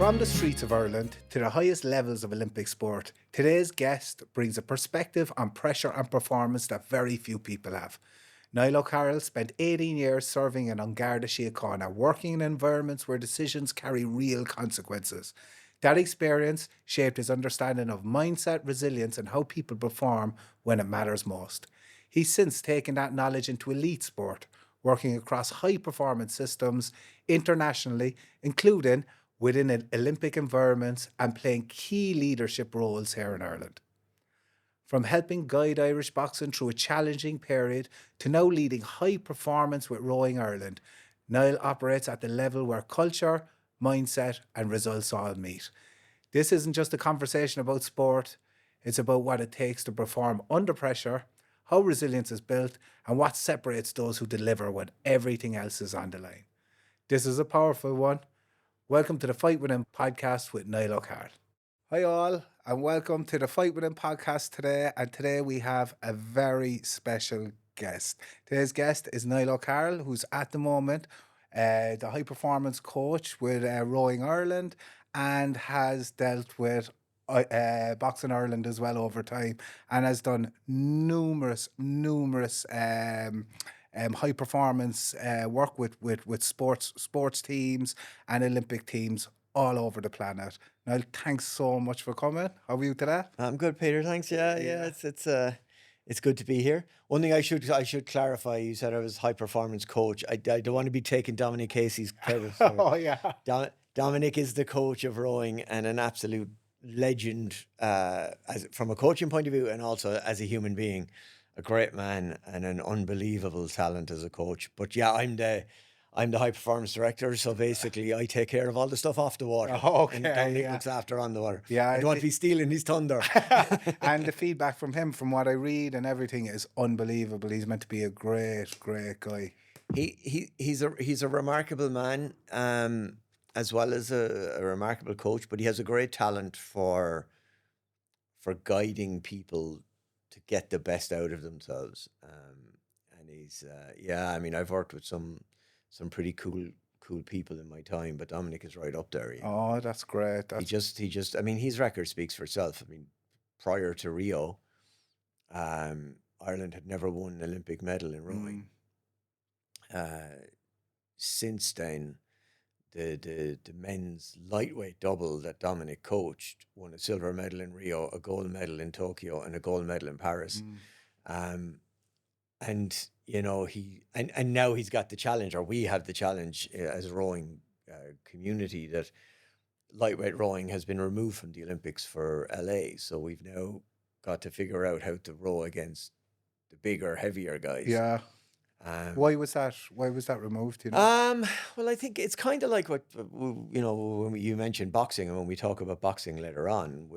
From the streets of Ireland to the highest levels of Olympic sport, today's guest brings a perspective on pressure and performance that very few people have. Niall O'Carroll spent 18 years serving in An Garda Síochána, working in environments where decisions carry real consequences. That experience shaped his understanding of mindset, resilience, and how people perform when it matters most. He's since taken that knowledge into elite sport, working across high-performance systems internationally, including within Olympic environments and playing key leadership roles here in Ireland. From helping guide Irish boxing through a challenging period to now leading high performance with Rowing Ireland, Niall operates at the level where culture, mindset and results all meet. This isn't just a conversation about sport, it's about what it takes to perform under pressure, how resilience is built, and what separates those who deliver when everything else is on the line. This is a powerful one. Welcome to the Fight With Him podcast with Niall O'Carroll. Hi all, and welcome to the Fight With Him podcast today. And today we have a very special guest. Today's guest is Niall O'Carroll, who's at the moment the high performance coach with Rowing Ireland and has dealt with Boxing Ireland as well over time, and has done numerous high performance work with sports teams and Olympic teams all over the planet. Now, thanks so much for coming. How are you today? I'm good, Peter. Thanks. Yeah. It's good to be here. One thing I should clarify. You said I was high performance coach. I don't want to be taking Dominic Casey's credit. Oh yeah. Dominic is the coach of rowing and an absolute legend, from a coaching point of view and also as a human being. A great man and an unbelievable talent as a coach. But yeah, I'm the high performance director, so basically I take care of all the stuff off the water. Oh, okay, and Dominic looks after on the water. Yeah, I don't want to be stealing his thunder. And the feedback from him, from what I read and everything, is unbelievable. He's meant to be a great guy. He's a remarkable man, as well as a remarkable coach. But he has a great talent for guiding people to get the best out of themselves. And he's I've worked with some pretty cool people in my time, but Dominic is right up there. Oh, that's great. He just his record speaks for itself. I mean, prior to Rio, Ireland had never won an Olympic medal in rowing. Since then, the men's lightweight double that Dominic coached won a silver medal in Rio, a gold medal in Tokyo, and a gold medal in Paris. And you know, and now he's got the challenge, or we have the challenge as a rowing community, that lightweight rowing has been removed from the Olympics for LA. So we've now got to figure out how to row against the bigger, heavier guys. Yeah. Why was that removed? You know? Well, I think it's kind of like what when you mentioned boxing, and when we talk about boxing later on,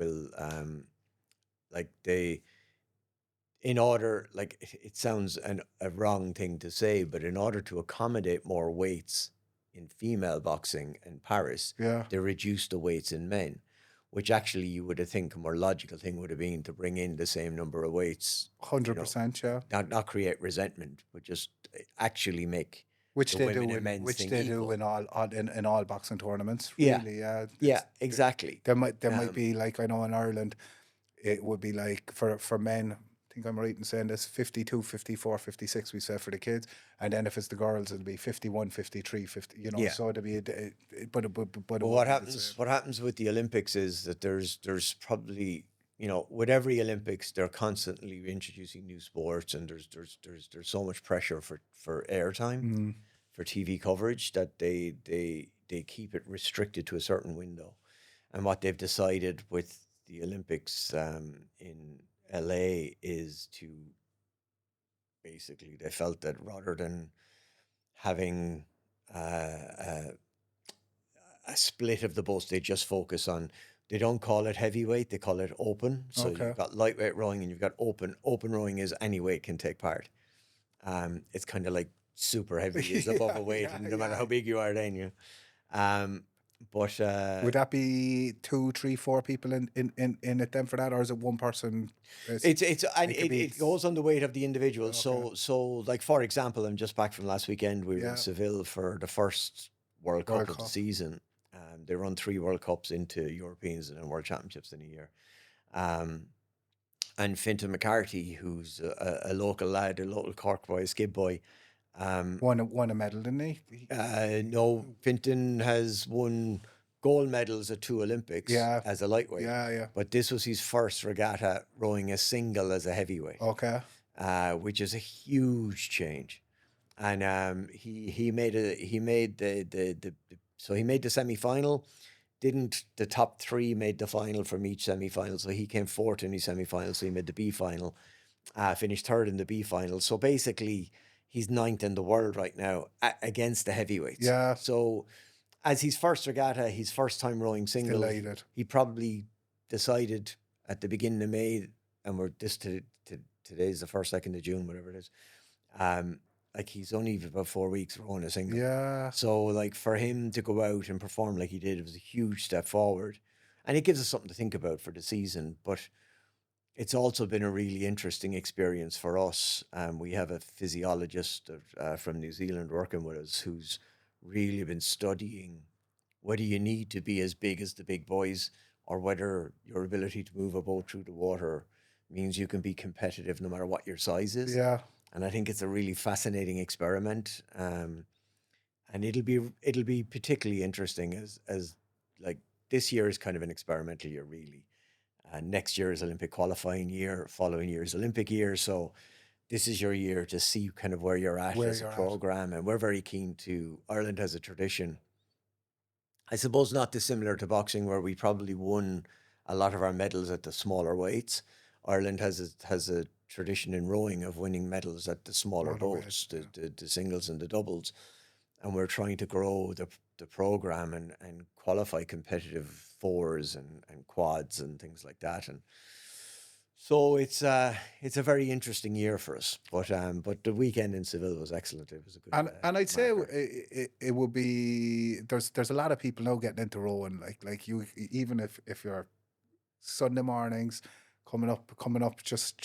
it sounds a wrong thing to say, but in order to accommodate more weights in female boxing in Paris, they reduced the weights in men, which actually you would have think a more logical thing would have been to bring in the same number of weights. 100%, yeah. Not create resentment, but just actually make which they do in all boxing tournaments. Really, yeah, exactly. There might be, like, I know in Ireland, it would be like for men, I think I'm right in saying this, 52, 54, 56 we say for the kids, and then if it's the girls it'll be 51, 53, 50, so it'll be but what happens with the Olympics is that there's probably, with every Olympics they're constantly introducing new sports, and there's so much pressure for airtime, for TV coverage, that they keep it restricted to a certain window. And what they've decided with the Olympics in LA is to basically, they felt that rather than having a split of the boats, they just focus on, they don't call it heavyweight, they call it open. So you've got lightweight rowing and you've got open. Open rowing is any weight can take part. It's kind of like super heavy is above a weight, and no matter how big you are, then But would that be 2, 3, 4 people in it then for that, or is it one person? It goes on the weight of the individual. Okay. So like, for example, I'm just back from last weekend. We were in Seville for the first World Cup of the season. They run 3 World Cups into Europeans and then World Championships in a year. Um, and Fintan McCarthy, who's a local lad, a local Cork boy, a skid boy. Won a medal, didn't he? No, Fintan has won gold medals at 2 Olympics Yeah. as a lightweight. Yeah. But this was his first regatta rowing a single as a heavyweight, Okay. which is a huge change. And he made the semi-final. The top 3 made the final from each semi-final, so he came 4th in his semi-final, so he made the B final, finished 3rd in the B final. So basically, he's 9th in the world right now against the heavyweights. Yeah. So as his first regatta, his first time rowing single, Delighted. he probably decided at the beginning of May, and today's the 1st, 2nd of June, whatever it is. Like he's only about 4 weeks rowing a single. Yeah. So like for him to go out and perform like he did, it was a huge step forward. And it gives us something to think about for the season. But it's also been a really interesting experience for us. We have a physiologist from New Zealand working with us who's really been studying whether you need to be as big as the big boys or whether your ability to move a boat through the water means you can be competitive no matter what your size is. Yeah. And I think it's a really fascinating experiment, and it'll be particularly interesting as like this year is kind of an experimental year, really. Next year is Olympic qualifying year. Following year is Olympic year. So this is your year to see kind of where you're at as a program, and we're very keen to. Ireland has a tradition, I suppose, not dissimilar to boxing, where we probably won a lot of our medals at the smaller weights. Ireland has a tradition in rowing of winning medals at the smaller boats, the singles and the doubles, and we're trying to grow the program and qualify competitive 4s and quads and things like that. And so it's a very interesting year for us. But the weekend in Seville was excellent. It was a good and I'd say it would be there's a lot of people now getting into rowing, like you, even if you're Sunday mornings coming up just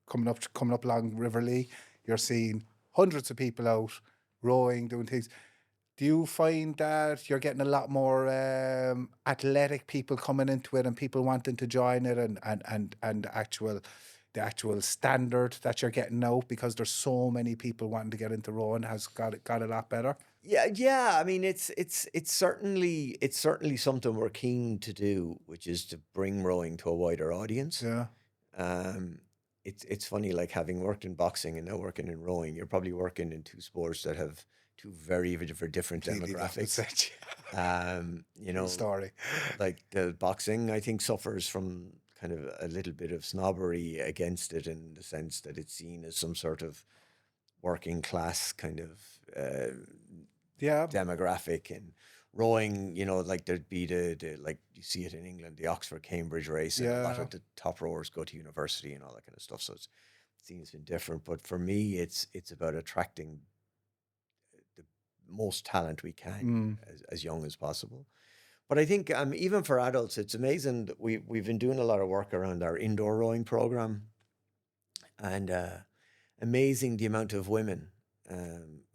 coming up along River Lee, you're seeing hundreds of people out rowing, doing things. Do you find that you're getting a lot more athletic people coming into it and people wanting to join it, and the actual standard that you're getting now, because there's so many people wanting to get into rowing, has got a lot better? Yeah. I mean, it's certainly something we're keen to do, which is to bring rowing to a wider audience. Yeah. It's funny, like having worked in boxing and now working in rowing, you're probably working in 2 sports that have 2 very different demographics. Story. Like the boxing, I think, suffers from kind of a little bit of snobbery against it, in the sense that it's seen as some sort of working class kind of demographic. And rowing, like there'd be the like you see it in England, the Oxford Cambridge race, and a lot of the top rowers go to university and all that kind of stuff. So it's seen as been different. But for me, it's about attracting the most talent we can as young as possible. But I think even for adults, it's amazing that we've been doing a lot of work around our indoor rowing program, and amazing the amount of women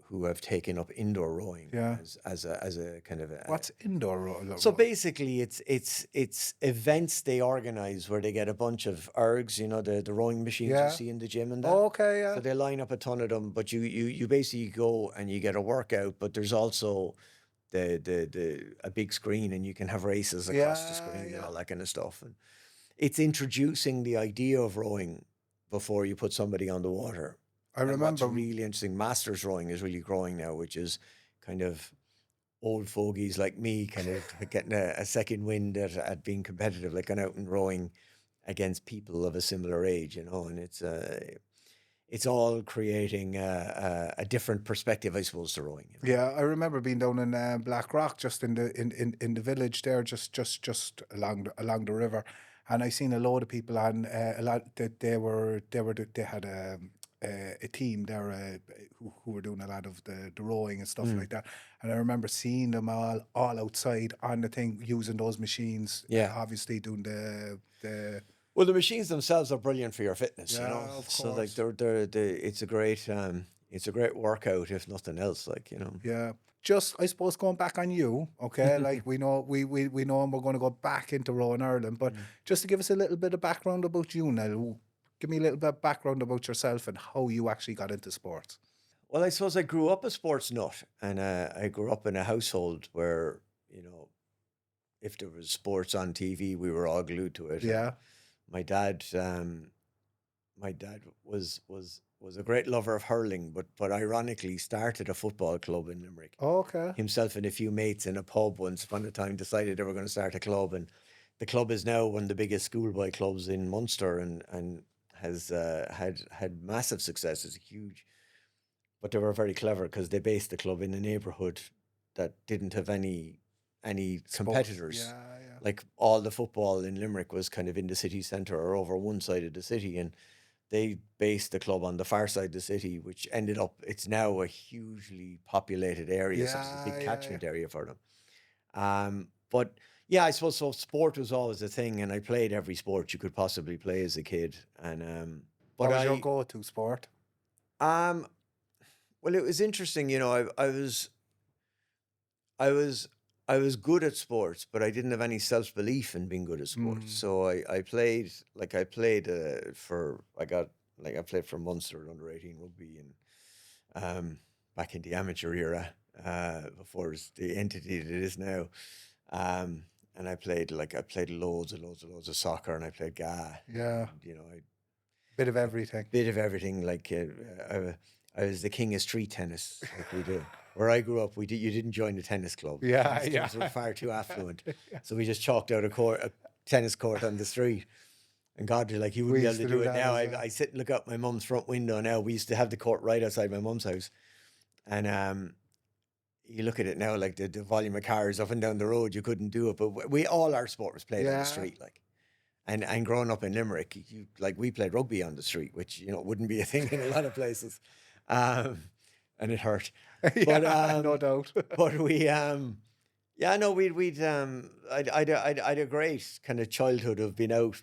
who have taken up indoor rowing as a kind of a. What's indoor rowing? So basically, it's events they organize where they get a bunch of ergs, the rowing machines you see in the gym and that. Oh, okay, yeah. So they line up a ton of them, but you basically go and you get a workout, but there's also a big screen, and you can have races across the screen and all that kind of stuff. And it's introducing the idea of rowing before you put somebody on the water. I remember. What's really interesting, masters rowing is really growing now, which is kind of old fogies like me kind of getting a second wind at being competitive, like going out and rowing against people of a similar age, and it's all creating a different perspective, I suppose, to rowing. Yeah, I remember being down in Black Rock, just in the village there, just along the river, and I seen a load of people on a lot that they had a team there who were doing a lot of the rowing and stuff like that, and I remember seeing them all outside on the thing using those machines. Obviously doing the. Well, the machines themselves are brilliant for your fitness, Of course. So like it's a great it's a great workout, if nothing else, like, Yeah. Just, I suppose, going back on you, okay? Like, we know we know, and we're going to go back into rowing Ireland, but just to give us a little bit of background about you now, give me a little bit of background about yourself and how you actually got into sports. Well, I suppose I grew up a sports nut, and I grew up in a household where, if there was sports on TV, we were all glued to it. And Yeah. my dad, my dad was a great lover of hurling, but ironically started a football club in Limerick. Okay. Himself and a few mates in a pub once upon a time decided they were going to start a club, and the club is now one of the biggest schoolboy clubs in Munster, and has had massive success. It's huge, but they were very clever because they based the club in a neighbourhood that didn't have any competitors. Yeah, yeah. Like all the football in Limerick was kind of in the city centre or over one side of the city, and they based the club on the far side of the city, which ended up, it's now a hugely populated area, so it's a big catchment area for them. But yeah, I suppose so. Sport was always a thing, and I played every sport you could possibly play as a kid. And What but was your go-to sport? well, it was interesting. I was good at sports, but I didn't have any self-belief in being good at sports. So I played I played I played for Munster under 18 rugby, and back in the amateur era, before it was the entity that it is now. And I played loads of soccer, and I played GA. Yeah. I Bit of everything. bit of everything. I was the king of street tennis, like we do. Where I grew up, you didn't join the tennis club. Yeah, Tennis clubs yeah. were far too affluent, so we just chalked out a tennis court on the street. And God, like, you wouldn't We be able used to to do do it that now. as well. I sit and look out my mum's front window now. We used to have the court right outside my mum's house, and you look at it now, like the volume of cars up and down the road, you couldn't do it. But all our sport was played on Yeah. the street, like. And growing up in Limerick, we played rugby on the street, which wouldn't be a thing in a lot of places, and it hurt. Yeah, no doubt. But we yeah, no, I'd a great kind of childhood of being out,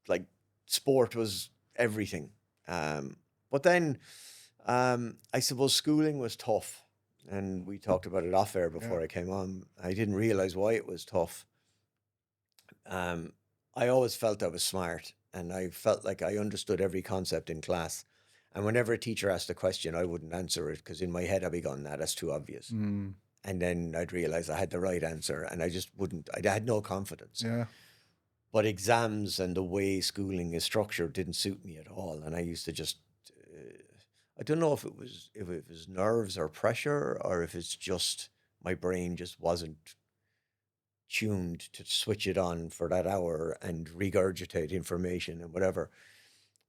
like sport was everything. But then I suppose schooling was tough, and we talked about it off air before Yeah. I came on. I didn't realize why it was tough. I always felt I was smart, and I felt like I understood every concept in class. And whenever a teacher asked a question, I wouldn't answer it because in my head I'd be going, "Nah, that's too obvious." Mm, And then I'd realize I had the right answer, and I just wouldn't. I had no confidence. yeah. But exams and the way schooling is structured didn't suit me at all, and I used to just. I don't know if it was nerves or pressure, or if it's just my brain just wasn't tuned to switch it on for that hour and regurgitate information and whatever.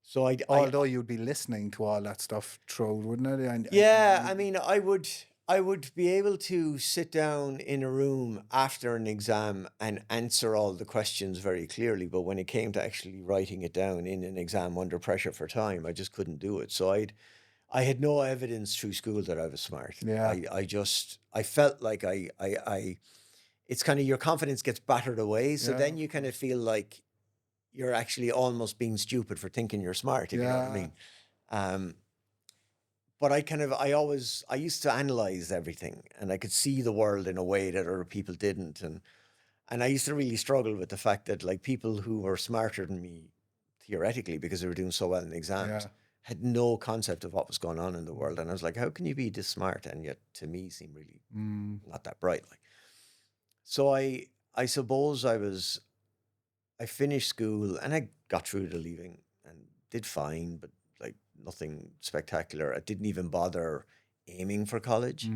So Although you'd be listening to all that stuff through, wouldn't it? yeah, I mean, I would be able to sit down in a room after an exam and answer all the questions very clearly, but when it came to actually writing it down in an exam under pressure for time, I just couldn't do it. So I had no evidence through school that I was smart. Yeah. I felt like it's kind of your confidence gets battered away. So Yeah, then you kind of feel like you're actually almost being stupid for thinking you're smart, if you know what I Yeah. mean. But I used to analyze everything, and I could see the world in a way that other people didn't. And I used to really struggle with the fact that, like, people who were smarter than me theoretically because they were doing so well in exams Yeah. had no concept of what was going on in the world. And I was like, how can you be this smart and yet to me seem really not that bright? Like, so I suppose I finished school and I got through the leaving and did fine, but like nothing spectacular. I didn't even bother aiming for college.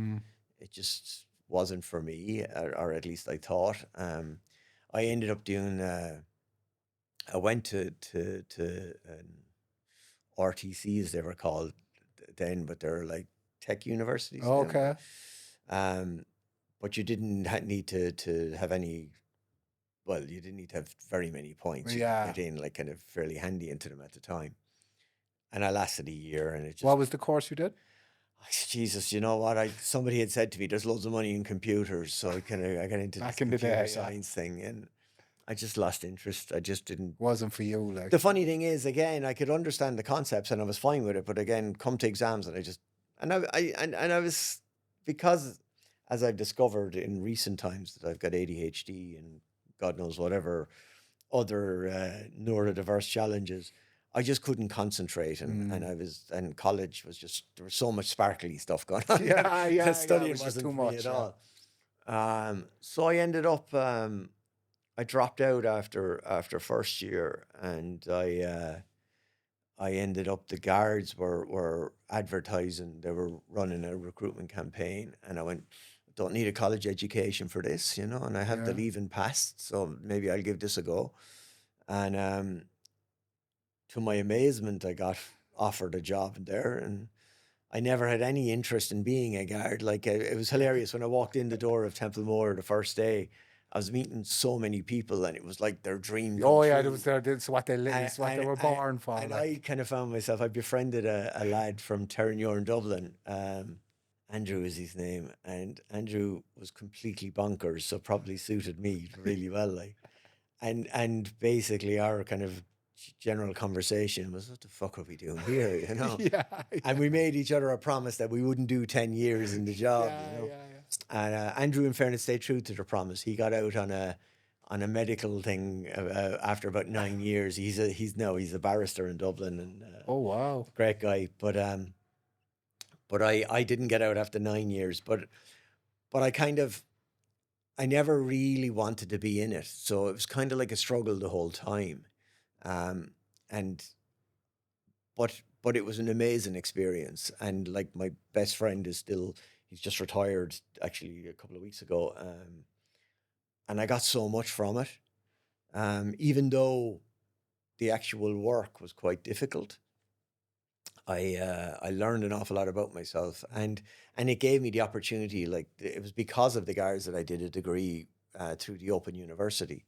It just wasn't for me, or at least I thought. I ended up doing. I went to RTC, as they were called then, but they're like tech universities now. Okay. But you didn't need to have any. Well, you didn't need to have very many points. You could Yeah. get in like kind of fairly handy into them at the time. And I lasted a year, and it just. What was the course you did? Jesus, you know what? Somebody had said to me, "There's loads of money in computers," so I got into Back this in the computer day, yeah. science thing, and I just lost interest. I just didn't. Wasn't for you, like. The funny thing is, again, I could understand the concepts and I was fine with it, but again, come to exams, and I was, because as I've discovered in recent times that I've got ADHD and God knows whatever other neurodiverse challenges, I just couldn't concentrate, and college was just, there was so much sparkly stuff going on that, Yeah, that yeah, yeah. It studying was just wasn't too for me much. at Yeah. all. So I ended up, I dropped out after first year, and I ended up, the guards were advertising, they were running a recruitment campaign, and I went, don't need a college education for this, you know, and I have the Yeah. leaving past, so maybe I'll give this a go. And to my amazement, I got offered a job there, and I never had any interest in being a guard. Like, it was hilarious when I walked in the door of Templemore the first day. I was meeting so many people, and it was like their dream come Oh yeah, true. it's what they it's what they were born for. And Like. I kind of found myself, I befriended a lad from Terranure in Dublin. Andrew is his name, and Andrew was completely bonkers, so probably suited me really well. Like, and basically our kind of general conversation was, what the fuck are we doing here, you know? Yeah, And we made each other a promise that we wouldn't do 10 years in the job, yeah, you know? yeah, And Andrew, in fairness, stayed true to the promise. He got out on a medical thing after about 9 years. He's a barrister in Dublin, and Oh wow. great guy. But I didn't get out after 9 years. But I never really wanted to be in it, so it was kind of like a struggle the whole time. Um, and but it was an amazing experience, and like, my best friend is still, he's just retired actually a couple of weeks ago, and I got so much from it, even though the actual work was quite difficult. I learned an awful lot about myself, and it gave me the opportunity. Like, it was because of the guards that I did a degree through the Open University.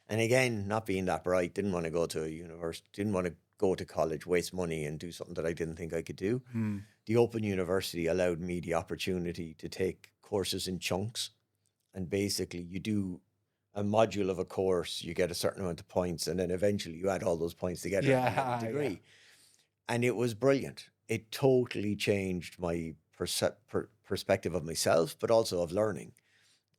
And again, not being that bright, didn't want to go to a university, didn't want to go to college, waste money, and do something that I didn't think I could do. The Open University allowed me the opportunity to take courses in chunks, and basically you do a module of a course, you get a certain amount of points, and then eventually you add all those points together and you get a Yeah, degree. yeah. And it was brilliant. It totally changed my perspective of myself, but also of learning.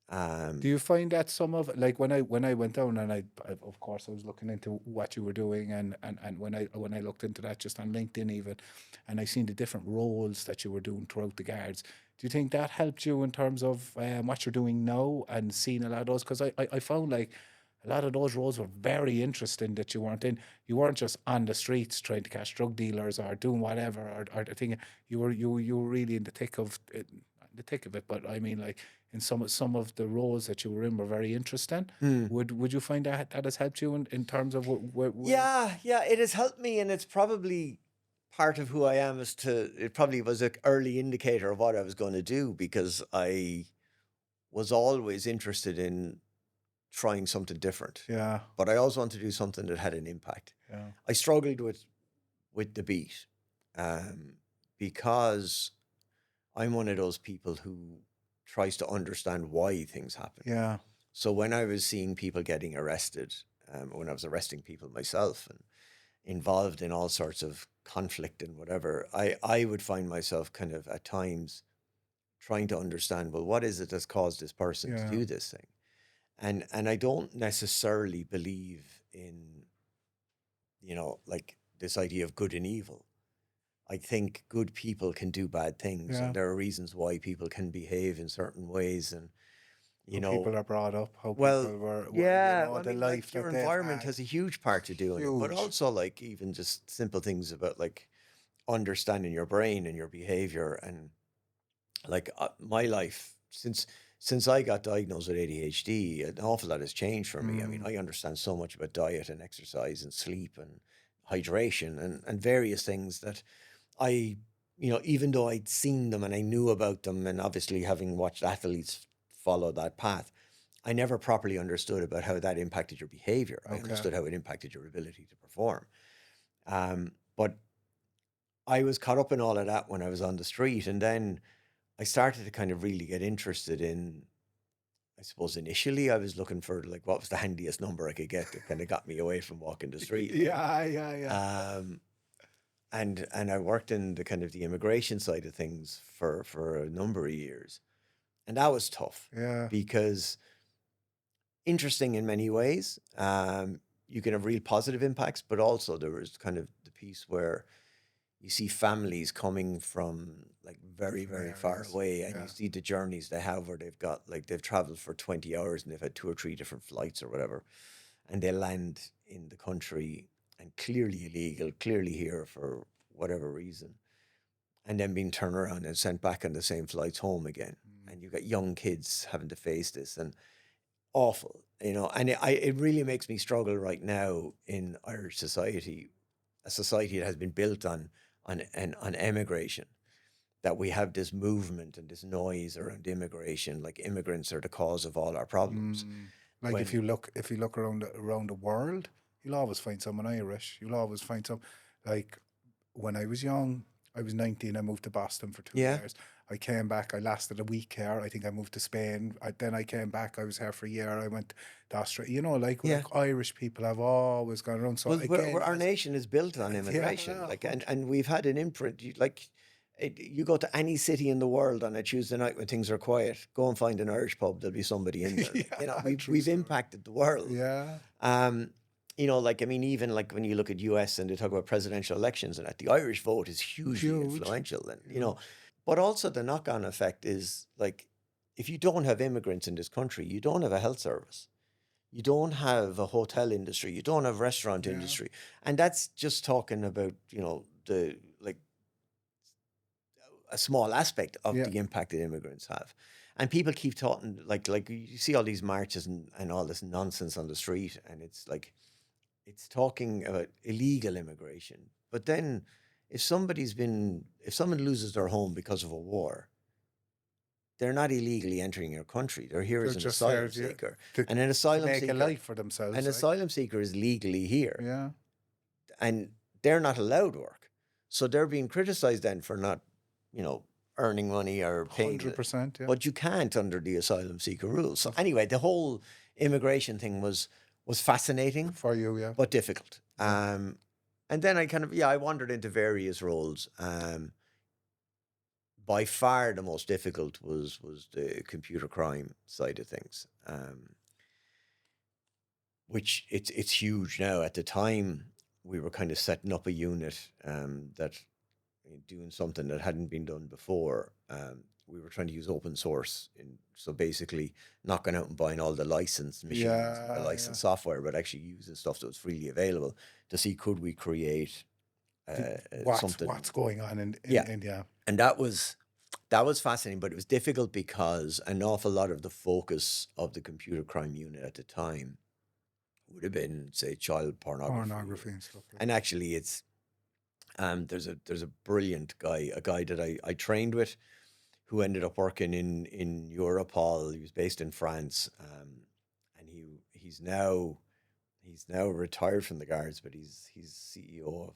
Do you find that some of, like, when I went down, and I of course I was looking into what you were doing, and when I looked into that just on LinkedIn even, and I seen the different roles that you were doing throughout the guards. Do you think that helped you in terms of what you're doing now and seeing a lot of those? Because I found like a lot of those roles were very interesting that you weren't in. You weren't just on the streets trying to catch drug dealers or doing whatever, or the thing. You were really in the thick of it, the thick of it. But I mean, like, in some of the roles that you were in were very interesting. Would you find that has helped you in terms of where? Yeah, it has helped me, and it's probably part of who I am. It probably was an early indicator of what I was going to do, because I was always interested in trying something different. Yeah, But I also want to do something that had an impact. yeah, I struggled with the beat, because I'm one of those people who tries to understand why things happen. yeah. So when I was seeing people getting arrested, when I was arresting people myself and involved in all sorts of conflict and whatever, I would find myself kind of at times trying to understand, well, what is it that's caused this person to Yeah. do this thing? And I don't necessarily believe in, like, this idea of good and evil. I think good people can do bad things, Yeah. and there are reasons why people can behave in certain ways, and How people are brought up, how well, people were yeah, the like, life your that they've environment had. has a huge part to do in it, but Huge. also, like, even just simple things about, like, understanding your brain and your behavior, and like, my life since I got diagnosed with ADHD, an awful lot has changed for me. I mean, I understand so much about diet and exercise and sleep and hydration and various things that I, even though I'd seen them and I knew about them, and obviously having watched athletes follow that path, I never properly understood about how that impacted your behavior. I Okay. understood how it impacted your ability to perform. But I was caught up in all of that when I was on the street, and then I started to kind of really get interested in, I suppose initially I was looking for, like, what was the handiest number I could get that kind of got me away from walking the street. Yeah, yeah, yeah. and I worked in the kind of the immigration side of things for a number of years, and that was tough Yeah. because interesting in many ways. You can have real positive impacts, but also there was kind of the piece where you see families coming from like very, Different very far areas. away, and Yeah. you see the journeys they have where they've got like they've traveled for 20 hours and they've had 2 or 3 different flights or whatever, and they land in the country and clearly illegal, clearly here for whatever reason, and then being turned around and sent back on the same flights home again. And you've got young kids having to face this, and awful, and it really makes me struggle right now in Irish society, a society that has been built on emigration, that we have this movement and this noise around immigration, like immigrants are the cause of all our problems. Like if you look around the world, you'll always find someone Irish. You'll always find some, like when I was young, I was 19, I moved to Boston for 2 years. I came back, I lasted a week here. I think I moved to Spain. Then I came back, I was here for a year. I went to Australia. Like Irish people have always gone around. So Well, again, our nation is built on immigration, like, and we've had an imprint. You go to any city in the world on a Tuesday night when things are quiet, go and find an Irish pub. There'll be somebody in there. We've impacted the world. Yeah. Like, I mean, even like when you look at US and they talk about presidential elections and that, the Irish vote is hugely influential. And, but also the knock-on effect is like, if you don't have immigrants in this country, you don't have a health service. You don't have a hotel industry. You don't have restaurant industry. And that's just talking about, the like a small aspect of the impact that immigrants have. And people keep talking like you see all these marches and all this nonsense on the street, and it's like it's talking about illegal immigration. But then if someone loses their home because of a war, they're not illegally entering your country. They're here as an asylum seeker. And an asylum make seeker, a life for themselves. an asylum seeker is legally here. Yeah. And they're not allowed work. So they're being criticized then for not, earning money or paying. 100%. Yeah. But you can't under the asylum seeker rules. So anyway, the whole immigration thing was fascinating for you, yeah, but difficult. And then I wandered into various roles. By far the most difficult was the computer crime side of things, which it's huge now. At the time, we were kind of setting up a unit that doing something that hadn't been done before. We were trying to use open source, so basically not going out and buying all the licensed machines and the licensed software, but actually using stuff that was freely available to see could we create something. What's going on in And that was fascinating, but it was difficult because an awful lot of the focus of the computer crime unit at the time would have been, say, child pornography and stuff. And actually, it's there's a brilliant guy, a guy that I trained with, who ended up working in Europol. He was based in France, and he's now retired from the guards, but he's CEO of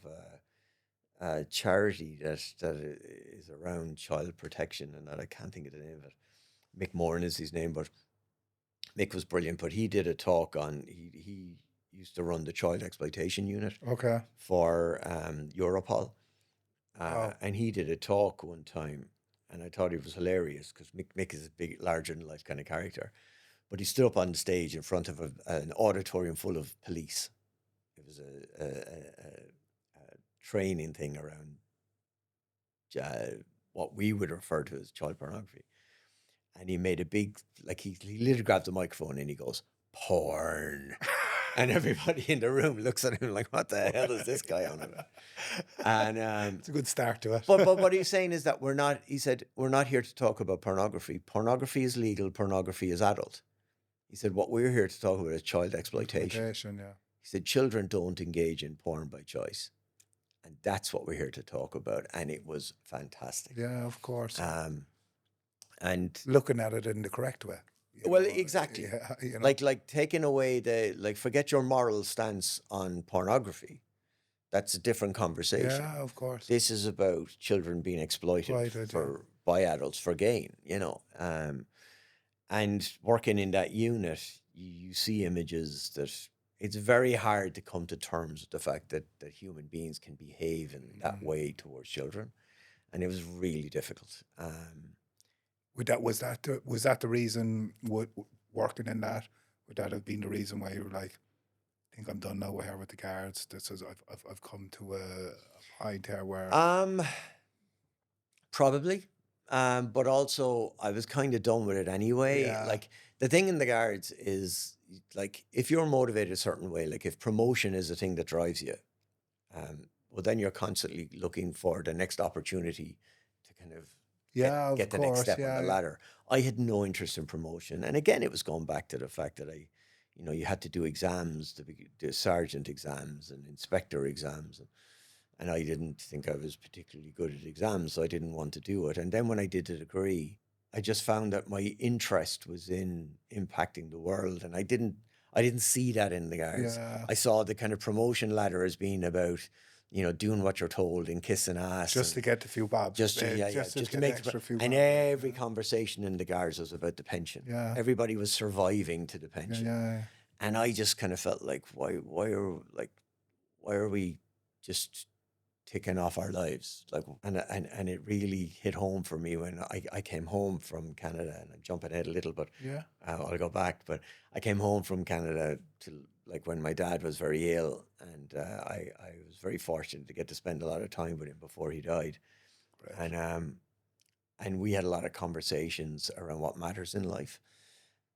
a charity that is around child protection, and that I can't think of the name of it. Mick Moran is his name, but Mick was brilliant. But he did a talk on he used to run the child exploitation unit for Europol, and he did a talk one time, and I thought he was hilarious because Mick is a big, larger than life kind of character. But he stood up on the stage in front of an auditorium full of police. It was a training thing around what we would refer to as child pornography. And he made a big, he literally grabbed the microphone and he goes, "Porn." And everybody in the room looks at him like, what the hell is this guy on about? And it's a good start to it. but what he's saying is that he said, we're not here to talk about pornography. Pornography is legal. Pornography is adult. He said, what we're here to talk about is child exploitation. He said, children don't engage in porn by choice. And that's what we're here to talk about. And it was fantastic. Yeah, of course. And looking at it in the correct way. Exactly. Yeah, like taking away forget your moral stance on pornography. That's a different conversation. Yeah, of course. This is about children being exploited by adults for gain, and working in that unit, you see images that it's very hard to come to terms with the fact that human beings can behave in that way towards children, and it was really difficult. Was that the reason? Working in that, would that have been the reason why you were like, I think I'm done now here with the guards. This is I've come to a point here where Um, Probably. But also I was kind of done with it anyway. Yeah. Like the thing in the guards is like if you're motivated a certain way, like if promotion is the thing that drives you, well then you're constantly looking for the next opportunity to kind of yeah, get of the next course, step on yeah, the ladder. I had no interest in promotion. And again, it was going back to the fact that you had to do exams, the sergeant exams and inspector exams. And I didn't think I was particularly good at exams, so I didn't want to do it. And then when I did the degree, I just found that my interest was in impacting the world, and I didn't see that in the guards. yeah. I saw the kind of promotion ladder as being about, doing what you're told and kissing ass, Just to get a few bobs, just to just to get get the extra few and bobs. every conversation in the guards was about the pension. Yeah. Everybody was surviving to the pension, Yeah, and I just kind of felt like why are we just ticking off our lives, like, and it really hit home for me when I came home from Canada. And I'm jumping ahead a little, but yeah. I'll go back. But I came home from Canada to like when my dad was very ill, and I was very fortunate to get to spend a lot of time with him before he died. Right. And we had a lot of conversations around what matters in life.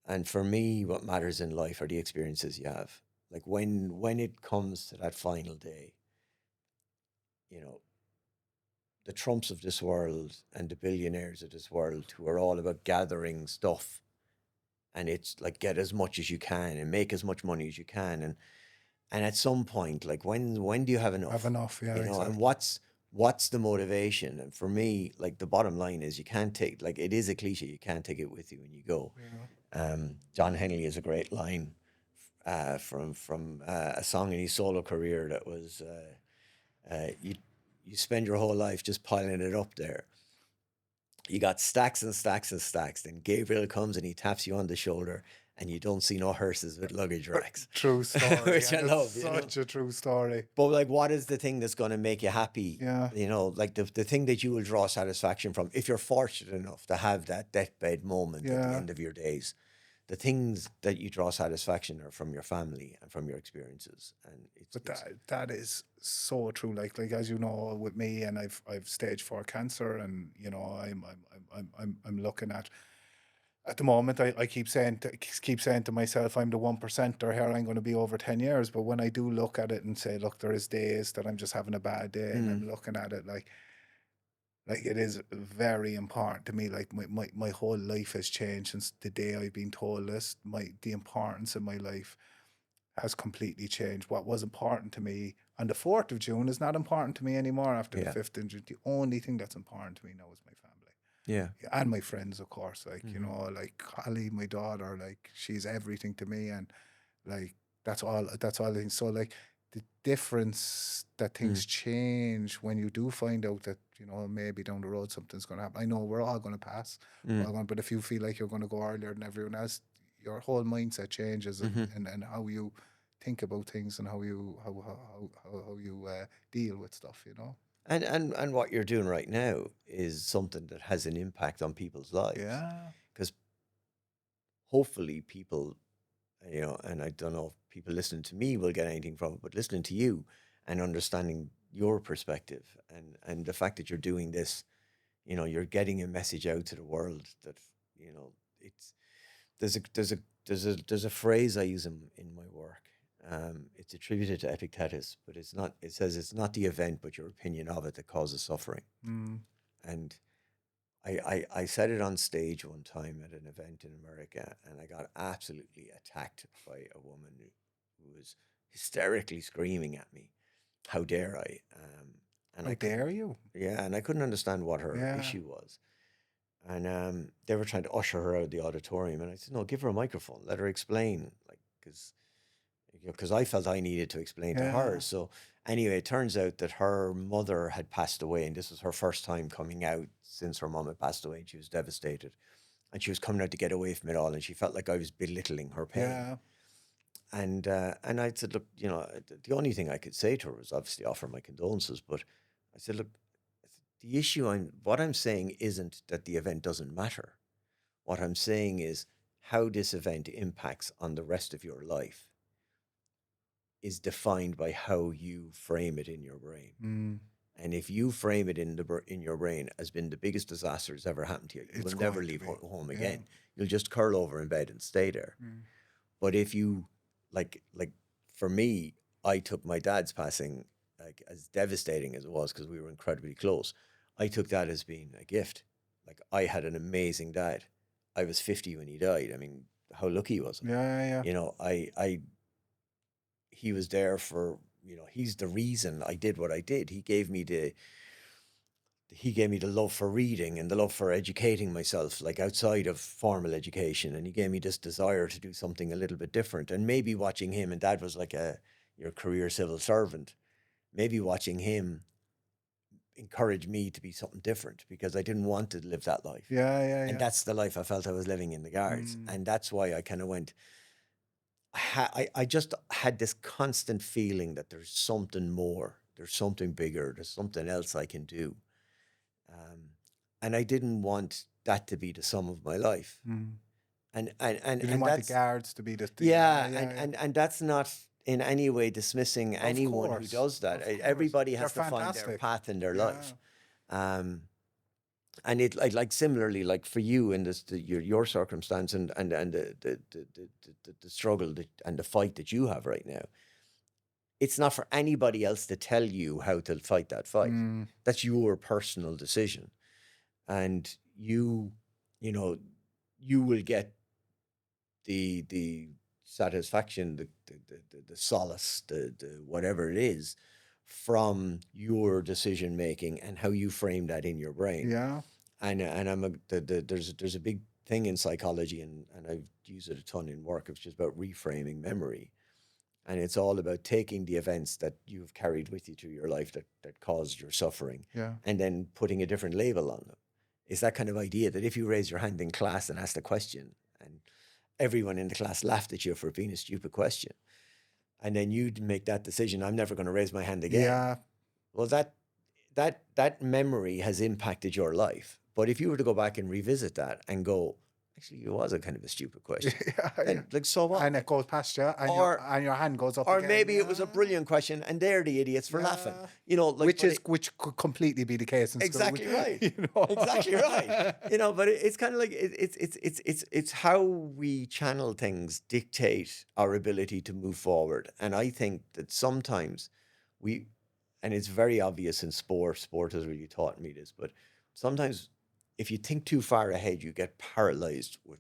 And for me, what matters in life are the experiences you have. Like when it comes to that final day, the Trumps of this world and the billionaires of this world who are all about gathering stuff, and it's like get as much as you can and make as much money as you can, and at some point, like when do you have enough? Have enough, yeah, exactly. And what's the motivation? And for me, like the bottom line is you can't take, like, it is a cliche, you can't take it with you when you go. John Henley has a great line from a song in his solo career that was you spend your whole life just piling it up there. You got stacks and stacks and stacks. Then Gabriel comes and he taps you on the shoulder, and you don't see no hearses with luggage racks. True story. Which I love. Such a true story. But like, what is the thing that's going to make you happy? Yeah. Like the thing that you will draw satisfaction from, if you're fortunate enough to have that deathbed moment at the end of your days. The things that you draw satisfaction are from your family and from your experiences, and that is so true. Like as you know, with me, and I've stage 4 cancer, and I'm looking at the moment. I keep saying to myself, I'm the 1%er here. I'm going to be over 10 years. But when I do look at it and say, look, there is days that I'm just having a bad day, and I'm looking at it like it is very important to me. Like my whole life has changed since the day I've been told this. The importance in my life has completely changed. What was important to me on the 4th of June is not important to me anymore after the 5th of June. The only thing that's important to me now is my family. Yeah. And my friends, of course. Like, like Holly, my daughter, like she's everything to me, and like that's all I think. So like the difference that things change when you do find out that, maybe down the road something's going to happen. I know we're all going to pass, but if you feel like you're going to go earlier than everyone else, your whole mindset changes, and how you think about things, and how you deal with stuff, And what you're doing right now is something that has an impact on people's lives. Yeah. Because hopefully people, and I don't know if people listening to me will get anything from it, but listening to you and understanding your perspective and the fact that you're doing this, you're getting a message out to the world that, it's there's a phrase I use in my work. It's attributed to Epictetus, but it's not. It says it's not the event, but your opinion of it that causes suffering. And I said it on stage one time at an event in America, and I got absolutely attacked by a woman who was hysterically screaming at me, "How dare I?" And How dare you? Yeah, and I couldn't understand what her issue was. And they were trying to usher her out of the auditorium, and I said, "No, give her a microphone, let her explain," like because I felt I needed to explain to her. So anyway, it turns out that her mother had passed away, and this was her first time coming out since her mom had passed away, and she was devastated. And she was coming out to get away from it all, and she felt like I was belittling her pain. And I said, look, the only thing I could say to her was obviously offer my condolences. But I said, look, the issue what I'm saying isn't that the event doesn't matter. What I'm saying is how this event impacts on the rest of your life is defined by how you frame it in your brain. Mm. And if you frame it in your brain as being the biggest disaster that's ever happened to you, you will never leave home again. You'll just curl over in bed and stay there. But if you, like for me, I took my dad's passing, like as devastating as it was, because we were incredibly close, I took that as being a gift. Like, I had an amazing dad. I was 50 when he died. I mean, how lucky was I? Yeah. He was there for, he's the reason I did what I did. He gave me the love for reading and the love for educating myself, like outside of formal education. And he gave me this desire to do something a little bit different. And maybe watching him, and Dad was like your career civil servant, maybe watching him encouraged me to be something different, because I didn't want to live that life. And that's the life I felt I was living in the Guards. And that's why I kind of went, I just had this constant feeling that there's something more, there's something bigger, there's something else I can do. And I didn't want that to be the sum of my life. Mm. And you didn't want the Guards to be the thing. And that's not in any way dismissing anyone who does that. Everybody has to find their path in their life. And it like similarly, like for you in this your circumstance and the struggle and the fight that you have right now, it's not for anybody else to tell you how to fight that fight. That's your personal decision, and you will get the satisfaction, the solace, the whatever it is, from your decision making and how you frame that in your brain. And there's a big thing in psychology, and I've used it a ton in work. It's just about reframing memory, and it's all about taking the events that you've carried with you through your life that caused your suffering, and then putting a different label on them. It's that kind of idea that if you raise your hand in class and ask a question, and everyone in the class laughed at you for being a stupid question, and then you'd make that decision, I'm never going to raise my hand again. Well, that memory has impacted your life. But if you were to go back and revisit that and go, actually, it was a kind of a stupid question. Like, so what? And it goes past you, and your hand goes up. Or again. Maybe it was a brilliant question, and they're the idiots for laughing. Which could completely be the case in exactly school. Right. Exactly right. But it's kind of like it's how we channel things dictate our ability to move forward. And I think that sometimes and it's very obvious in sport. Sport has really taught me this, but sometimes if you think too far ahead, you get paralyzed with,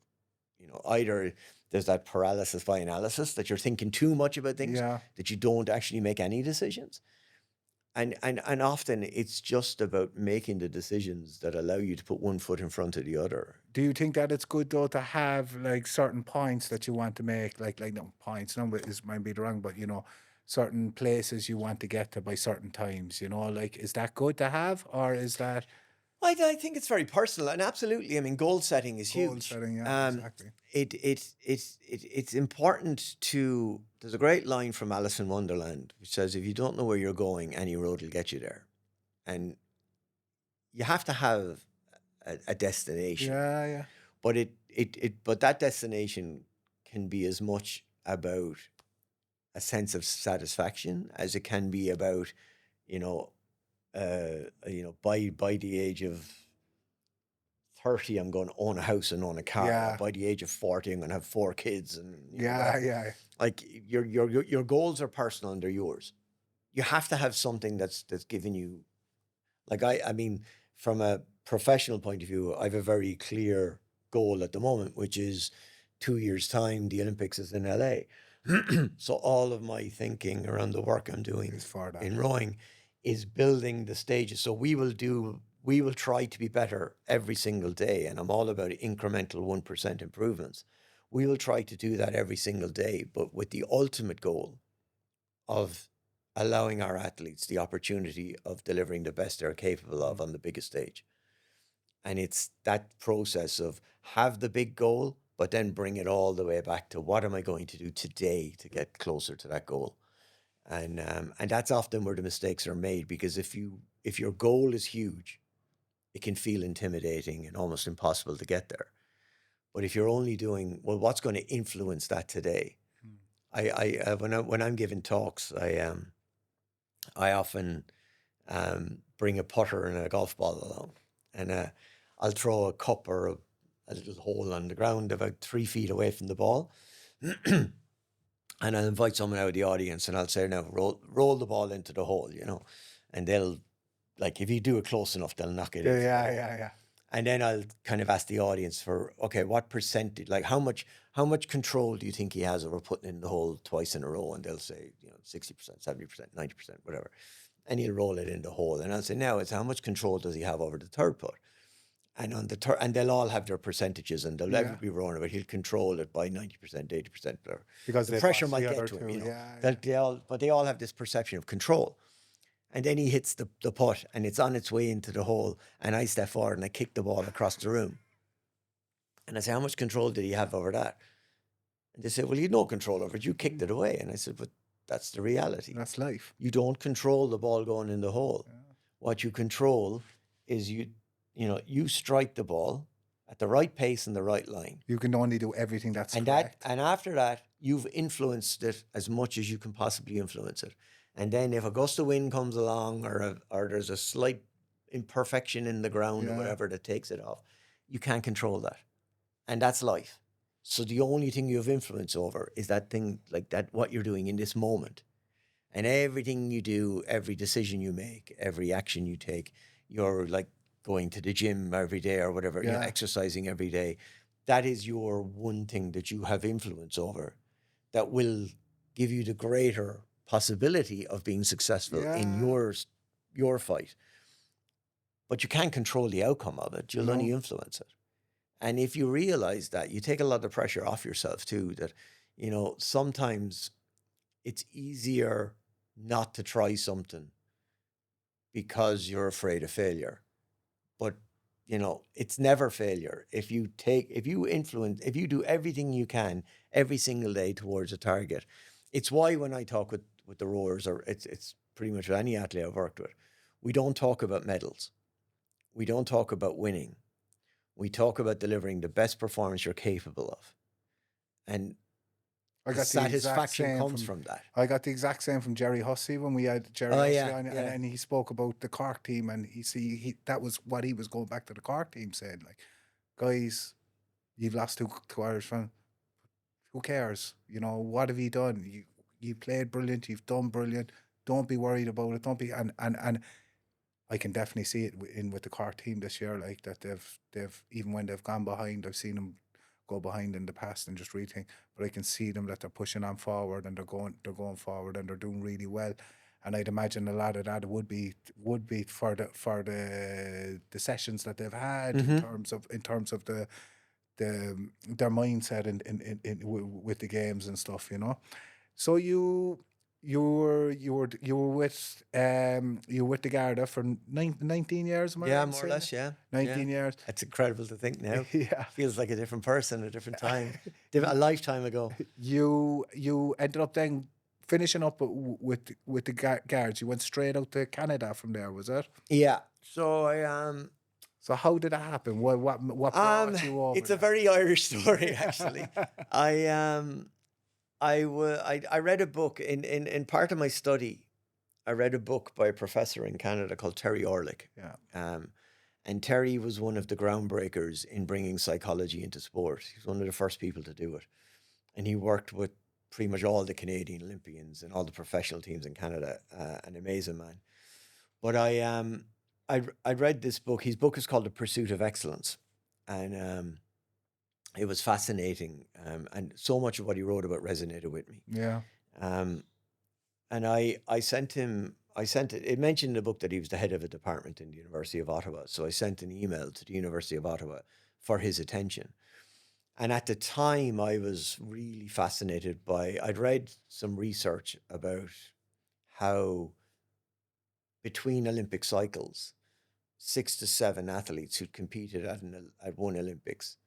either there's that paralysis by analysis, that you're thinking too much about things, that you don't actually make any decisions. And often it's just about making the decisions that allow you to put one foot in front of the other. Do you think that it's good though to have like certain points that you want to make, like no points, might be wrong, but certain places you want to get to by certain times, like, is that good to have, or is that? I think it's very personal, and absolutely. I mean, goal setting is huge. Goal setting, exactly. It's important to. There's a great line from Alice in Wonderland which says, "If you don't know where you're going, any road will get you there," and you have to have a destination. But but that destination can be as much about a sense of satisfaction as it can be about, by the age of 30, I'm going to own a house and own a car. By the age of 40, I'm going to have 4 kids. And like your goals are personal and they're yours. You have to have something that's giving you, like I mean, from a professional point of view, I have a very clear goal at the moment, which is 2 years' time, the Olympics is in LA. So all of my thinking around the work I'm doing in rowing is building the stages. So we will try to be better every single day. And I'm all about incremental 1% improvements. We will try to do that every single day, but with the ultimate goal of allowing our athletes the opportunity of delivering the best they're capable of on the biggest stage. And it's that process of have the big goal, but then bring it all the way back to what am I going to do today to get closer to that goal. And that's often where the mistakes are made, because if your goal is huge, it can feel intimidating and almost impossible to get there. But if you're only doing, well, what's going to influence that today? When I'm giving talks, I often bring a putter and a golf ball along, and I'll throw a cup or a little hole on the ground about 3 feet away from the ball. And I'll invite someone out of the audience and I'll say, now roll the ball into the hole, and they'll, like, if you do it close enough, they'll knock it in. Yeah. And then I'll kind of ask the audience for, okay, what percentage, like how much control do you think he has over putting in the hole twice in a row? And they'll say, 60%, 70%, 90%, whatever. And he'll roll it in the hole. And I'll say, now it's how much control does he have over the third putt? And on the and they'll all have their percentages, and they'll never be wrong about. He'll control it by 90%, 80%, whatever. Because the pressure might get to him, but they all have this perception of control. And then he hits the putt, and it's on its way into the hole, and I step forward and I kick the ball across the room. And I say, how much control did he have over that? And they say, well, you had no control over it. You kicked it away. And I said, but that's the reality. That's life. You don't control the ball going in the hole. Yeah. What you control is you strike the ball at the right pace and the right line. You can only do everything that's correct. And after that, you've influenced it as much as you can possibly influence it. And then if a gust of wind comes along, or there's a slight imperfection in the ground or whatever that takes it off, you can't control that. And that's life. So the only thing you have influence over is that thing, like that, what you're doing in this moment. And everything you do, every decision you make, every action you take, you're like going to the gym every day or whatever, exercising every day. That is your one thing that you have influence over that will give you the greater possibility of being successful in your fight. But you can't control the outcome of it. You'll only influence it. And if you realize that, you take a lot of pressure off yourself too, that, sometimes it's easier not to try something because you're afraid of failure. But, it's never failure. If you do everything you can every single day towards a target. It's why when I talk with the rowers, or it's pretty much any athlete I've worked with, we don't talk about medals. We don't talk about winning. We talk about delivering the best performance you're capable of. And the satisfaction comes from that. I got the exact same from Jerry Hussey when we had Jerry Hussey on, and he spoke about the Cork team, and he that was what he was going back to the Cork team saying, like, guys, you've lost two Irish fans. Who cares? What have you done? You played brilliant. You've done brilliant. Don't be worried about it. Don't be and I can definitely see it with the Cork team this year, like that they've even when they've gone behind, I've seen them go behind in the past and just rethink, but I can see them that they're pushing on forward and they're going forward and they're doing really well. And I'd imagine a lot of that would be for the sessions that they've had in terms of their mindset in with the games and stuff, So you were with the Garda for 19 years, am I right? More or less, 19 years. It's incredible to think now. Yeah, feels like a different person, a different time, a lifetime ago. You ended up then finishing up with the Guards. You went straight out to Canada from there, was it? Yeah. So I So how did that happen? What brought you over? It's a very Irish story, actually. I read a book in part of my study. I read a book by a professor in Canada called Terry Orlick. Yeah. And Terry was one of the groundbreakers in bringing psychology into sport. He was one of the first people to do it. And he worked with pretty much all the Canadian Olympians and all the professional teams in Canada. An amazing man. But I read this book. His book is called The Pursuit of Excellence. And it was fascinating, and so much of what he wrote about resonated with me. Yeah. And I sent him, it mentioned in the book that he was the head of a department in the University of Ottawa. So I sent an email to the University of Ottawa for his attention. And at the time, I was really fascinated I'd read some research about how between Olympic cycles, 6 to 7 athletes who competed at one Olympics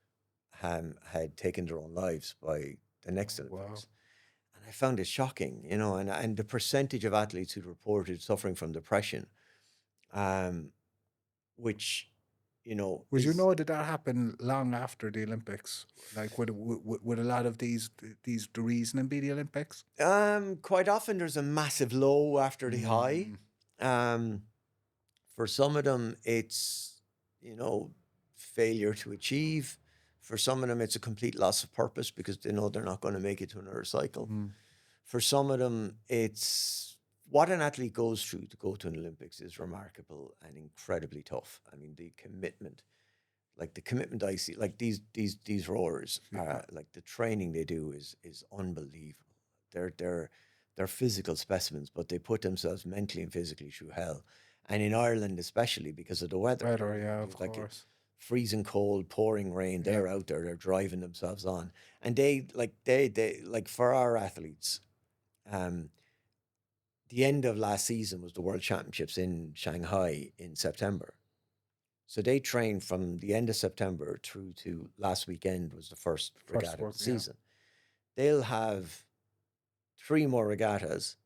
had taken their own lives by the next Wow. Olympics. And I found it shocking, and the percentage of athletes who reported suffering from depression, um, which, Would you is know, did that happen long after the Olympics? Like, would a lot of these the reasoning be the Olympics? quite often there's a massive low after the high. Um, for some of them, it's, failure to achieve. For some of them, it's a complete loss of purpose because they know they're not going to make it to another cycle. For some of them, it's what an athlete goes through to go to an Olympics is remarkable and incredibly tough. I mean, the commitment I see, like these rowers, like the training they do is unbelievable. They're physical specimens, but they put themselves mentally and physically through hell. And in Ireland, especially because of the weather, Weather, yeah, of like course. freezing cold, pouring rain, they're out there, they're driving themselves on, and they like for our athletes, the end of last season was the World Championships in Shanghai in September. So they trained from the end of September through to last weekend was the first regatta of the season. They'll have 3 more regattas,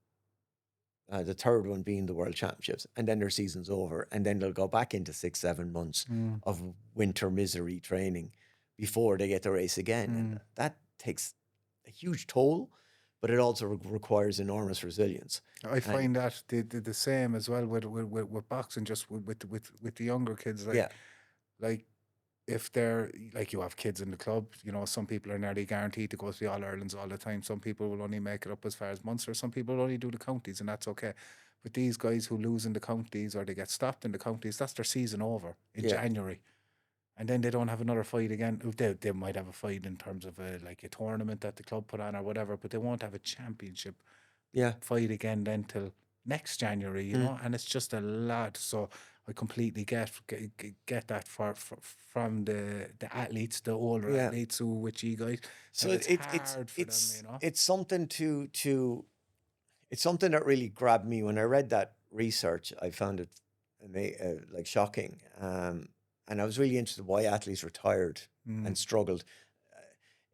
the third one being the World Championships, and then their season's over. And then they'll go back into 6-7 months of winter misery training before they get to race again. And that takes a huge toll, but it also requires enormous resilience. I find that the same as well with boxing, just with the younger kids. Like if they're like, you have kids in the club, some people are nearly guaranteed to go to the All Irelands all the time. Some people will only make it up as far as Munster. Some people will only do the counties, and that's okay. But these guys who lose in the counties or they get stopped in the counties, that's their season over in January. And then they don't have another fight again. They might have a fight in terms of a tournament that the club put on or whatever, but they won't have a championship fight again then till next January, and it's just a lot. So I completely get that from the athletes, the older athletes who with you guys. So it's hard for them, It's something it's something that really grabbed me when I read that research. I found it like shocking, and I was really interested why athletes retired and struggled.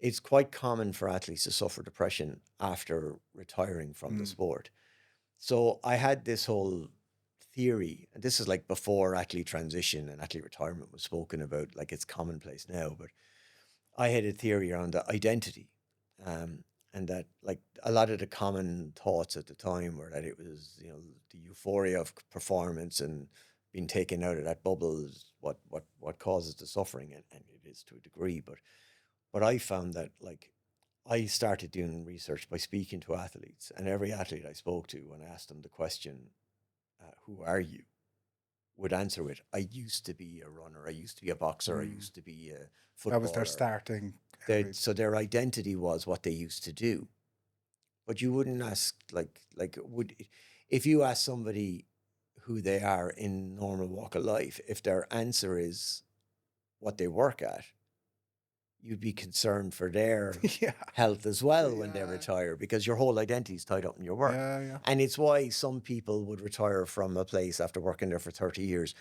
It's quite common for athletes to suffer depression after retiring from the sport. So I had this whole theory, and this is like before athlete transition and athlete retirement was spoken about, like it's commonplace now, but I had a theory around the identity. And that, like, a lot of the common thoughts at the time were that it was, the euphoria of performance and being taken out of that bubble is what causes the suffering, and it is to a degree. But I found that, like, I started doing research by speaking to athletes, and every athlete I spoke to, when I asked them the question, "Who are you?" would answer with, "I used to be a runner. I used to be a boxer. I used to be a footballer." That was their starting. So their identity was what they used to do. But you wouldn't ask, if you ask somebody who they are in normal walk of life, if their answer is what they work at, you'd be concerned for their health as well when they retire, because your whole identity is tied up in your work. And it's why some people would retire from a place after working there for 30 years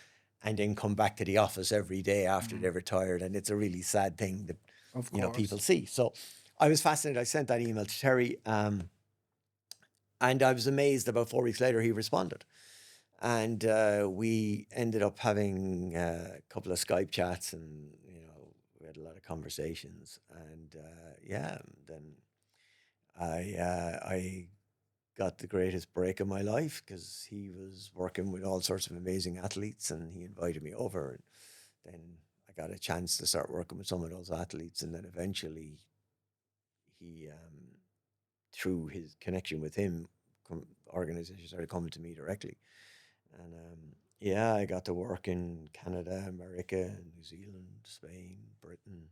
and then come back to the office every day after they're retired. And it's a really sad thing that, people see. So I was fascinated. I sent that email to Terry, and I was amazed. About 4 weeks later, he responded. And we ended up having a couple of Skype chats, and, we had a lot of conversations. And then I got the greatest break of my life, because he was working with all sorts of amazing athletes, and he invited me over. And then I got a chance to start working with some of those athletes. And then eventually he, through his connection with him, organizations started coming to me directly. And I got to work in Canada, America, New Zealand, Spain, Britain.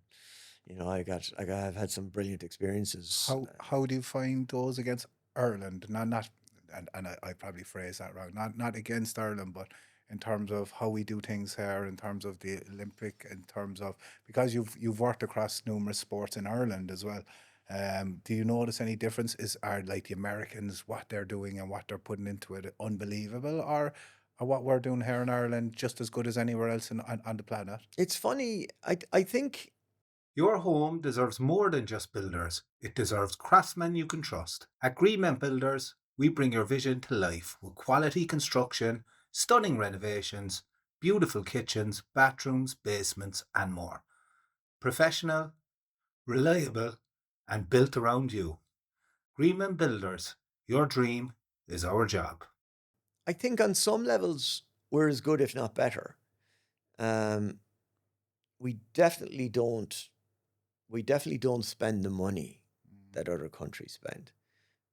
I've had some brilliant experiences. How do you find those against Ireland? Not and I probably phrase that wrong. Not against Ireland, but in terms of how we do things here, in terms of the Olympic, in terms of, because you've worked across numerous sports in Ireland as well. Do you notice any difference? Are like the Americans, what they're doing and what they're putting into it, unbelievable, or what we're doing here in Ireland just as good as anywhere else on the planet? It's funny. I think Your home deserves more than just builders. It deserves craftsmen you can trust. At Greenman Builders, we bring your vision to life with quality construction, stunning renovations, beautiful kitchens, bathrooms, basements, and more. Professional, reliable, and built around you. Greenman Builders, your dream is our job. I think on some levels we're as good, if not better. Um, we definitely don't. We definitely don't spend the money that other countries spend,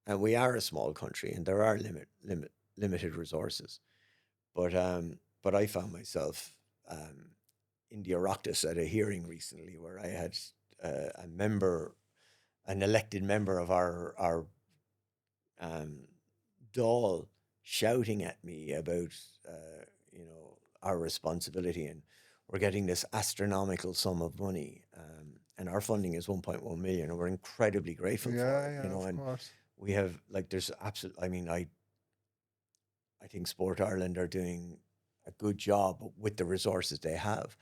and we are a small country, and there are limited resources. But I found myself in the Oireachtas at a hearing recently where I had a member, an elected member of our um, Dáil shouting at me about our responsibility, and we're getting this astronomical sum of money, and our funding is 1.1 million, and we're incredibly grateful for Yeah, it. yeah, of And course. we have there's absolute. I mean, I think Sport Ireland are doing a good job with the resources they have.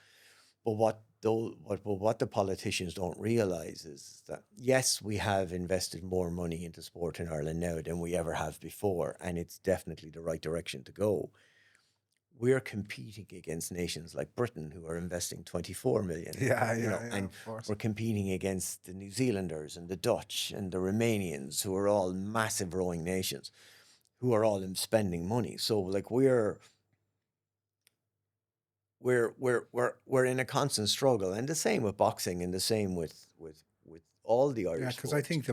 But what the politicians don't realise is that yes, we have invested more money into sport in Ireland now than we ever have before, and it's definitely the right direction to go. We're competing against nations like Britain who are investing 24 million, Yeah, yeah, yeah, and of course. we're competing against the New Zealanders and the Dutch and the Romanians, who are all massive rowing nations, who are all spending money. So like we're in a constant struggle, and the same with boxing, and the same with all the Yeah, Irish because I sports. think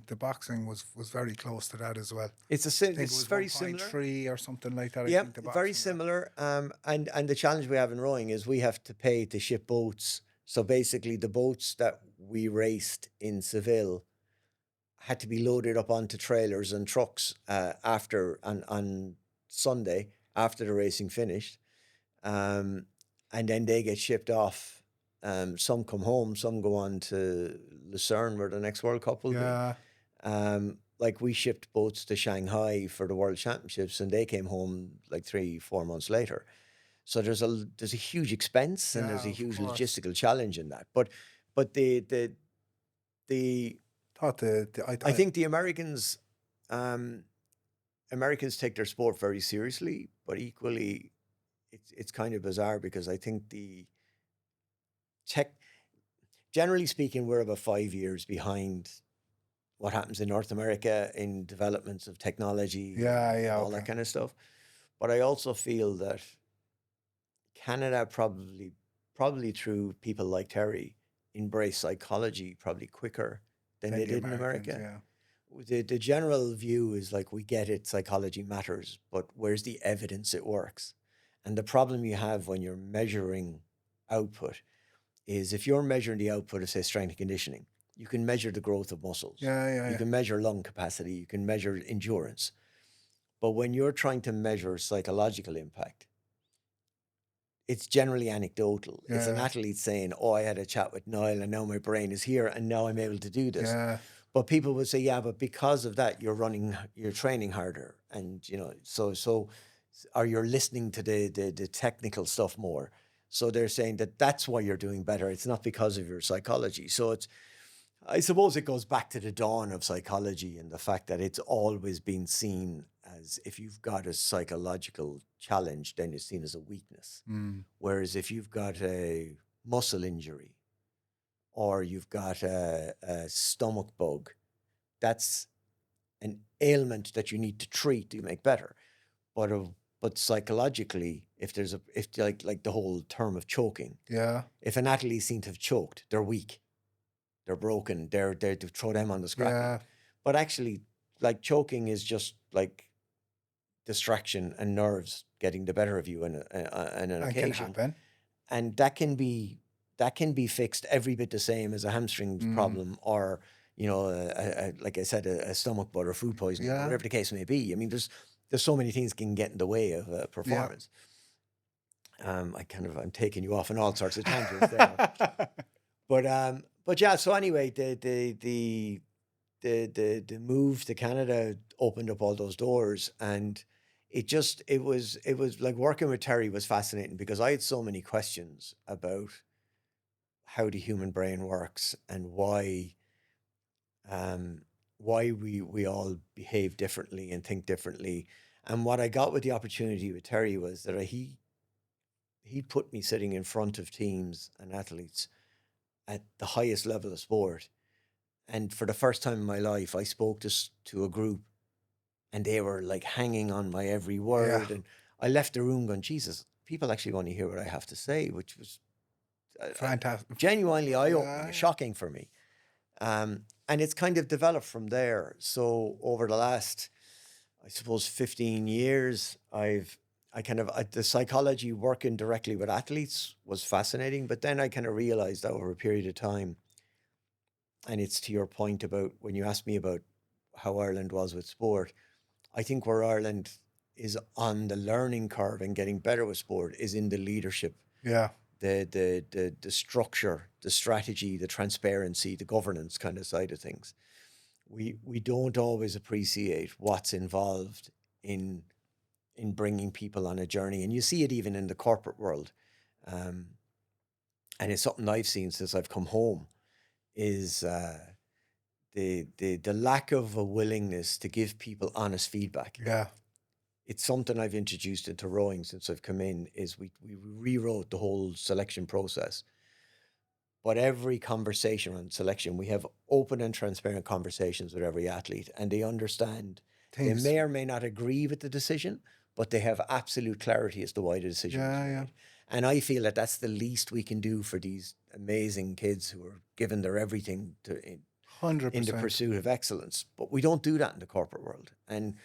the boxing was very close to that as well. It's I think it it's was very similar. 1.3 or something like that. I Yeah, think the very boxing got. similar. And the challenge we have in rowing is we have to pay to ship boats. So basically, the boats that we raced in Seville had to be loaded up onto trailers and trucks after on Sunday after the racing finished. And then they get shipped off. Some come home, some go on to Lucerne, where the next World Cup will be. Yeah, Like we shipped boats to Shanghai for the World Championships, and they came home like 3-4 months later. So there's a huge expense, and there's yeah, a of huge course. logistical challenge in that. But the Thought I think the um, Americans take their sport very seriously, but equally it's kind of bizarre because I think the tech, generally speaking, we're about 5 years behind what happens in North America in developments of technology yeah, and yeah, all okay. that kind of stuff. But I also feel that Canada probably through people like Terry embrace psychology probably quicker than Then they the did in Americans, America. yeah. The general view is like, we get it, psychology matters, but where's the evidence it works? And the problem you have when you're measuring output is, if you're measuring the output of, say, strength and conditioning, you can measure the growth of muscles, Yeah, yeah, you yeah. can measure lung capacity, you can measure endurance. But when you're trying to measure psychological impact, it's generally anecdotal. It's an Yeah, athlete saying, "Oh, I had a chat with Niall, and now my brain is here, and now I'm able to do this." yeah. But people would say, "Yeah, but because of that, you're training harder, and or you're listening to the technical stuff more." So they're saying that that's why you're doing better. It's not because of your psychology. So I suppose it goes back to the dawn of psychology and the fact that it's always been seen as, if you've got a psychological challenge, then it's seen as a weakness. Mm. Whereas if you've got a muscle injury or you've got a stomach bug, that's an ailment that you need to treat to make better. But psychologically, if like the whole term of choking, Yeah, if an athlete seems to have choked, they're weak, they're broken, they're to throw them on the scrap yeah. heap. But actually, like, choking is just like distraction and nerves getting the better of you in an And can occasion, happen. and that can be fixed every bit the same as a hamstring Mm. problem, or like I said, a stomach bug or food poisoning, or Yeah, whatever the case may be. I mean, there's so many things can get in the way of yeah. performance. I'm taking you off on all sorts of tangents there. But yeah. So anyway, the move to Canada opened up all those doors, and it was like, working with Terry was fascinating because I had so many questions about how the human brain works and why we all behave differently and think differently. And what I got with the opportunity with Terry was that he put me sitting in front of teams and athletes at the highest level of sport. And for the first time in my life, I spoke to a group and they were like hanging on my every word. And I left the room going, Jesus, people actually want to hear what I have to say, which was Fantastic. genuinely eye-opening, shocking for me. And it's kind of developed from there. So over the last, I suppose, 15 years, the psychology working directly with athletes was fascinating. But then I kind of realized that over a period of time, and it's to your point about when you asked me about how Ireland was with sport, I think where Ireland is on the learning curve and getting better with sport is in the leadership. Yeah. The structure, the strategy, the transparency, the governance kind of side of things. We don't always appreciate what's involved in bringing people on a journey. And you see it even in the corporate world. And it's something I've seen since I've come home is the lack of a willingness to give people honest feedback. Yeah. It's something I've introduced into rowing since I've come in, is we rewrote the whole selection process. But every conversation on selection, we have open and transparent conversations with every athlete, and they understand. They may or may not agree with the decision, but they have absolute clarity as to why the decision was made. Yeah. And I feel that that's the least we can do for these amazing kids who are given their everything in the pursuit of excellence. But we don't do that in the corporate world. And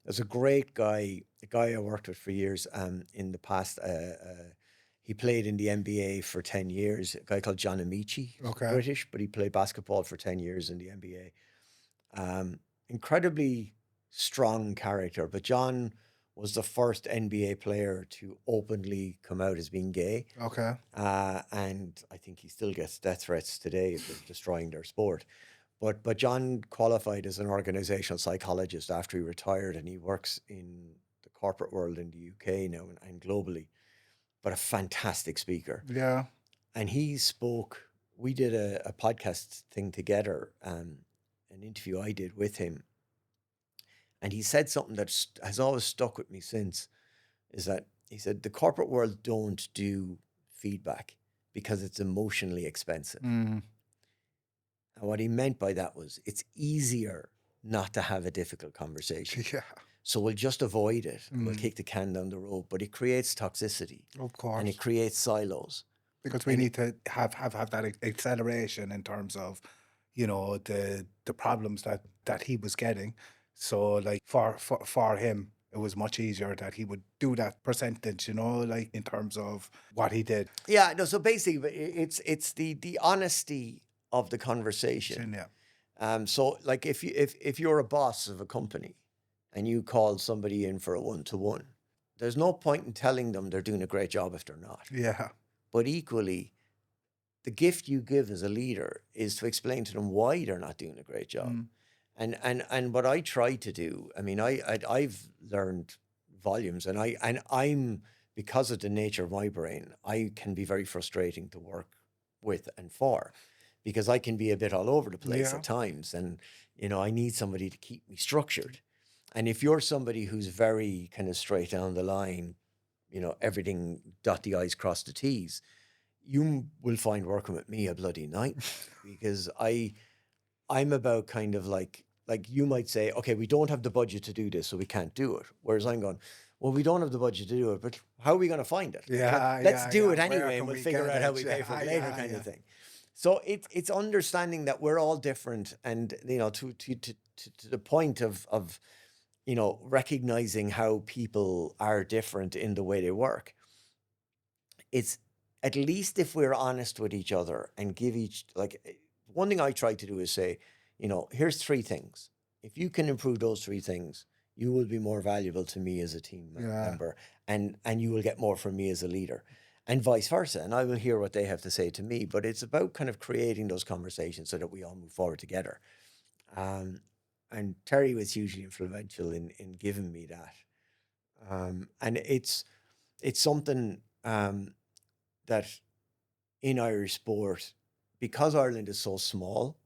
there's a great guy, a guy I worked with for years in the past. He played in the NBA for 10 years, a guy called John Amici. Okay. British, but he played basketball for 10 years in the NBA. Incredibly strong character, but John was the first NBA player to openly come out as being gay. Okay. And I think he still gets death threats today for destroying their sport. But John qualified as an organizational psychologist after he retired, and he works in the corporate world in the UK now and globally, but a fantastic speaker. Yeah. And he spoke, we did a podcast thing together, an interview I did with him. And he said something that has always stuck with me since, is that he said, the corporate world don't do feedback because it's emotionally expensive. Mm. And what he meant by that was it's easier not to have a difficult conversation. Yeah. So we'll just avoid it. We'll kick the can down the road. But it creates toxicity. Of course. And it creates silos. Because we need to have that acceleration in terms of, you know, the problems that he was getting. So like for him, it was much easier that he would do that percentage, you know, like in terms of what he did. Yeah, no, so basically it's the honesty of the conversation. Yeah. So like if you're a boss of a company and you call somebody in for a one-to-one, there's no point in telling them they're doing a great job if they're not. Yeah. But equally, the gift you give as a leader is to explain to them why they're not doing a great job. And what I try to do, I mean, I've learned volumes, and I'm because of the nature of my brain, I can be very frustrating to work with and for, because I can be a bit all over the place at times, and you know, I need somebody to keep me structured. And if you're somebody who's very kind of straight down the line, you know, everything, dot the I's, cross the T's, you will find working with me a bloody night, because I'm about kind of like you might say, okay, we don't have the budget to do this, so we can't do it. Whereas I'm going, well, we don't have the budget to do it, but how are we going to find it? Let's do it anyway, and we'll figure out how we pay for it later, kind of thing. So it's understanding that we're all different, and you know, to the point of you know, recognizing how people are different in the way they work. It's at least if we're honest with each other and give each, like, one thing I try to do is say, you know, here's 3 things. If you can improve those 3 things, you will be more valuable to me as a team member, and you will get more from me as a leader, and vice versa. And I will hear what they have to say to me. But it's about kind of creating those conversations so that we all move forward together. And Terry was hugely influential in giving me that. And it's something that in Irish sport, because Ireland is so small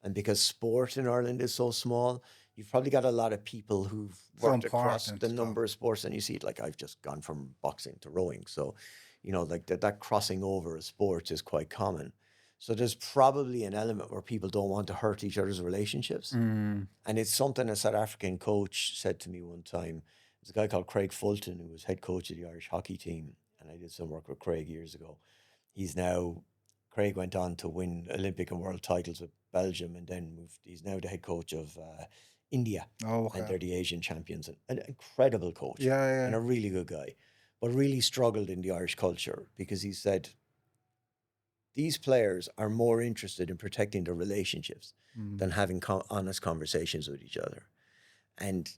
and because sport in Ireland is so small, you've probably got a lot of people who've So worked across important the stuff. number of sports, and you see it, like I've just gone from boxing to rowing. So, like that crossing over of sports is quite common. So there's probably an element where people don't want to hurt each other's relationships. Mm. And it's something a South African coach said to me one time. There's a guy called Craig Fulton who was head coach of the Irish hockey team. And I did some work with Craig years ago. Craig went on to win Olympic and world titles with Belgium, and then he's now the head coach of India. Oh, And okay. they're the Asian champions. An incredible coach. Yeah. And a really good guy. But really struggled in the Irish culture because he said, these players are more interested in protecting their relationships than having honest conversations with each other. And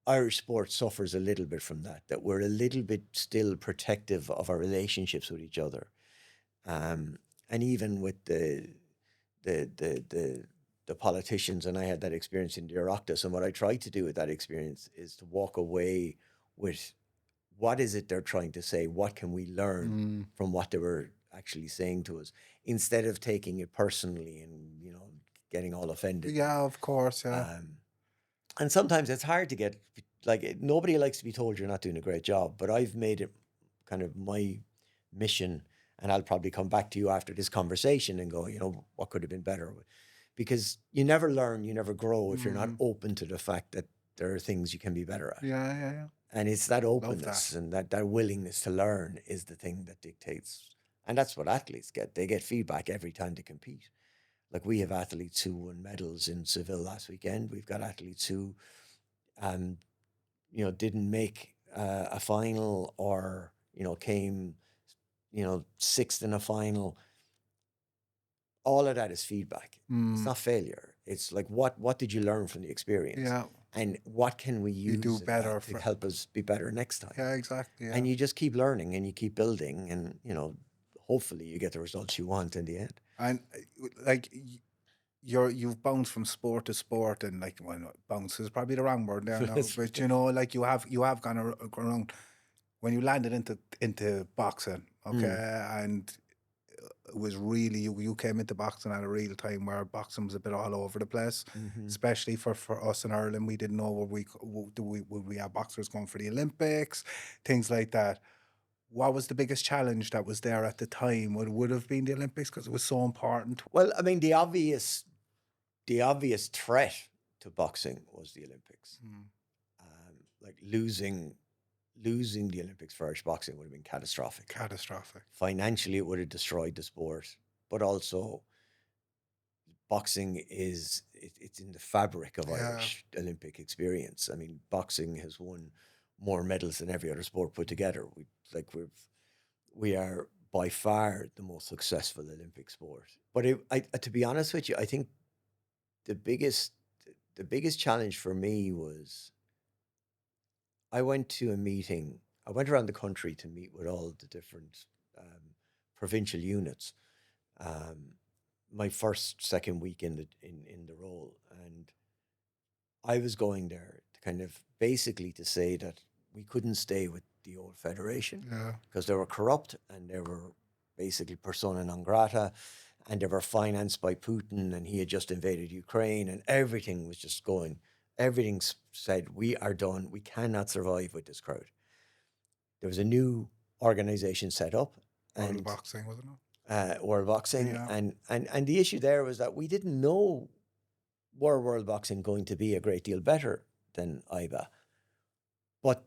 Irish sport suffers a little bit from that we're a little bit still protective of our relationships with each other. And even with the politicians, and I had that experience in the Oireachtas, and what I tried to do with that experience is to walk away with what is it they're trying to say? What can we learn from what they were actually saying to us, instead of taking it personally and, getting all offended. Yeah, of course, yeah. And sometimes it's hard to get, nobody likes to be told you're not doing a great job, but I've made it kind of my mission, and I'll probably come back to you after this conversation and go, what could have been better? Because you never learn, you never grow if you're not open to the fact that there are things you can be better at. Yeah. And it's that openness and that willingness to learn is the thing that dictates. And that's what athletes get. They get feedback every time they compete. Like, we have athletes who won medals in Seville last weekend. We've got athletes who, didn't make a final, or, came, sixth in a final. All of that is feedback. It's not failure. It's like, what did you learn from the experience? Yeah. And what can we use do better to help us be better next time? Yeah, exactly. Yeah. And you just keep learning and you keep building, and, hopefully you get the results you want in the end. And you've bounced from sport to sport, and bounce is probably the wrong word there now, but you have gone around when you landed into boxing, okay, and it was really you came into boxing at a real time where boxing was a bit all over the place, especially for us in Ireland. We didn't know would we have boxers going for the Olympics, things like that. What was the biggest challenge that was there at the time? Would have been the Olympics, because it was so important. Well, I mean, the obvious threat to boxing was the Olympics. Like losing the Olympics for Irish boxing would have been catastrophic. Catastrophic. Financially, it would have destroyed the sport, but also boxing it's in the fabric of Irish Olympic experience. I mean, boxing has won more medals than every other sport put together. We are by far the most successful Olympic sport. But to be honest with you, I think the biggest challenge for me was, I went around the country to meet with all the different provincial units. My second week in the role, and I was going there to kind of basically to say that we couldn't stay with the old federation because they were corrupt and they were basically persona non grata, and they were financed by Putin, and he had just invaded Ukraine, and everything was just going. Everything said, we are done. We cannot survive with this crowd. There was a new organization set up. World Boxing, wasn't it? World Boxing. Yeah. And the issue there was that we didn't know, were World Boxing going to be a great deal better than IBA? But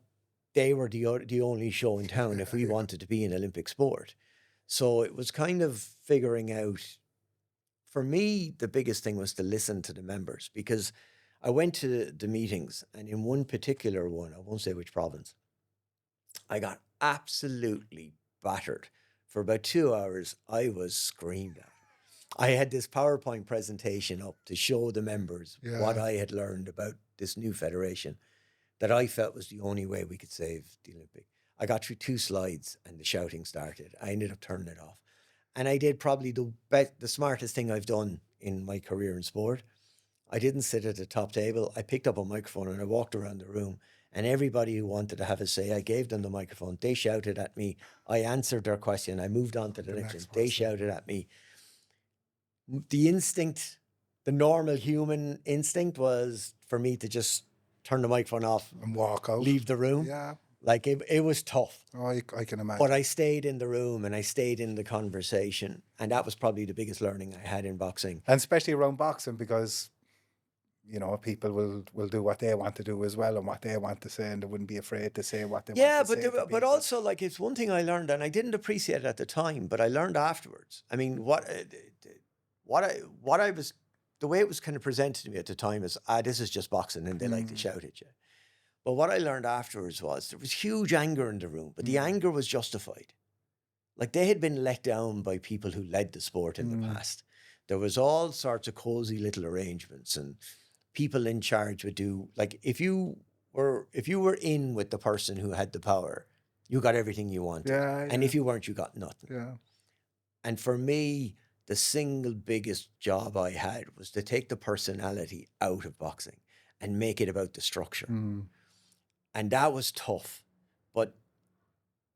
they were the only show in town if we wanted to be an Olympic sport. So it was kind of figuring out, for me, the biggest thing was to listen to the members, because I went to the meetings, and in one particular one, I won't say which province, I got absolutely battered. For about 2 hours, I was screamed at. I had this PowerPoint presentation up to show the members what I had learned about this new federation that I felt was the only way we could save the Olympic. I got through 2 slides and the shouting started. I ended up turning it off. And I did probably the smartest thing I've done in my career in sport. I didn't sit at the top table. I picked up a microphone and I walked around the room And everybody who wanted to have a say, I gave them the microphone. They shouted at me. I answered their question. I moved on to the next one. They shouted at me. The instinct, the normal human instinct was for me to just turn the microphone off and walk out, leave the room. Yeah. Like it was tough. Oh, I can imagine. But I stayed in the room and I stayed in the conversation. And that was probably the biggest learning I had in boxing. And especially around boxing, because, you know, people will do what they want to do as well and what they want to say, and they wouldn't be afraid to say what they want to say. Yeah, but also, like, it's one thing I learned, and I didn't appreciate it at the time, but I learned afterwards. I mean, what I was, the way it was kind of presented to me at the time is, this is just boxing and they like to shout at you. But what I learned afterwards was there was huge anger in the room, but the anger was justified. Like, they had been let down by people who led the sport in the past. There was all sorts of cozy little arrangements, and people in charge would do, like, if you were in with the person who had the power, you got everything you wanted. Yeah. And if you weren't, you got nothing. Yeah. And for me, the single biggest job I had was to take the personality out of boxing and make it about the structure. And that was tough. But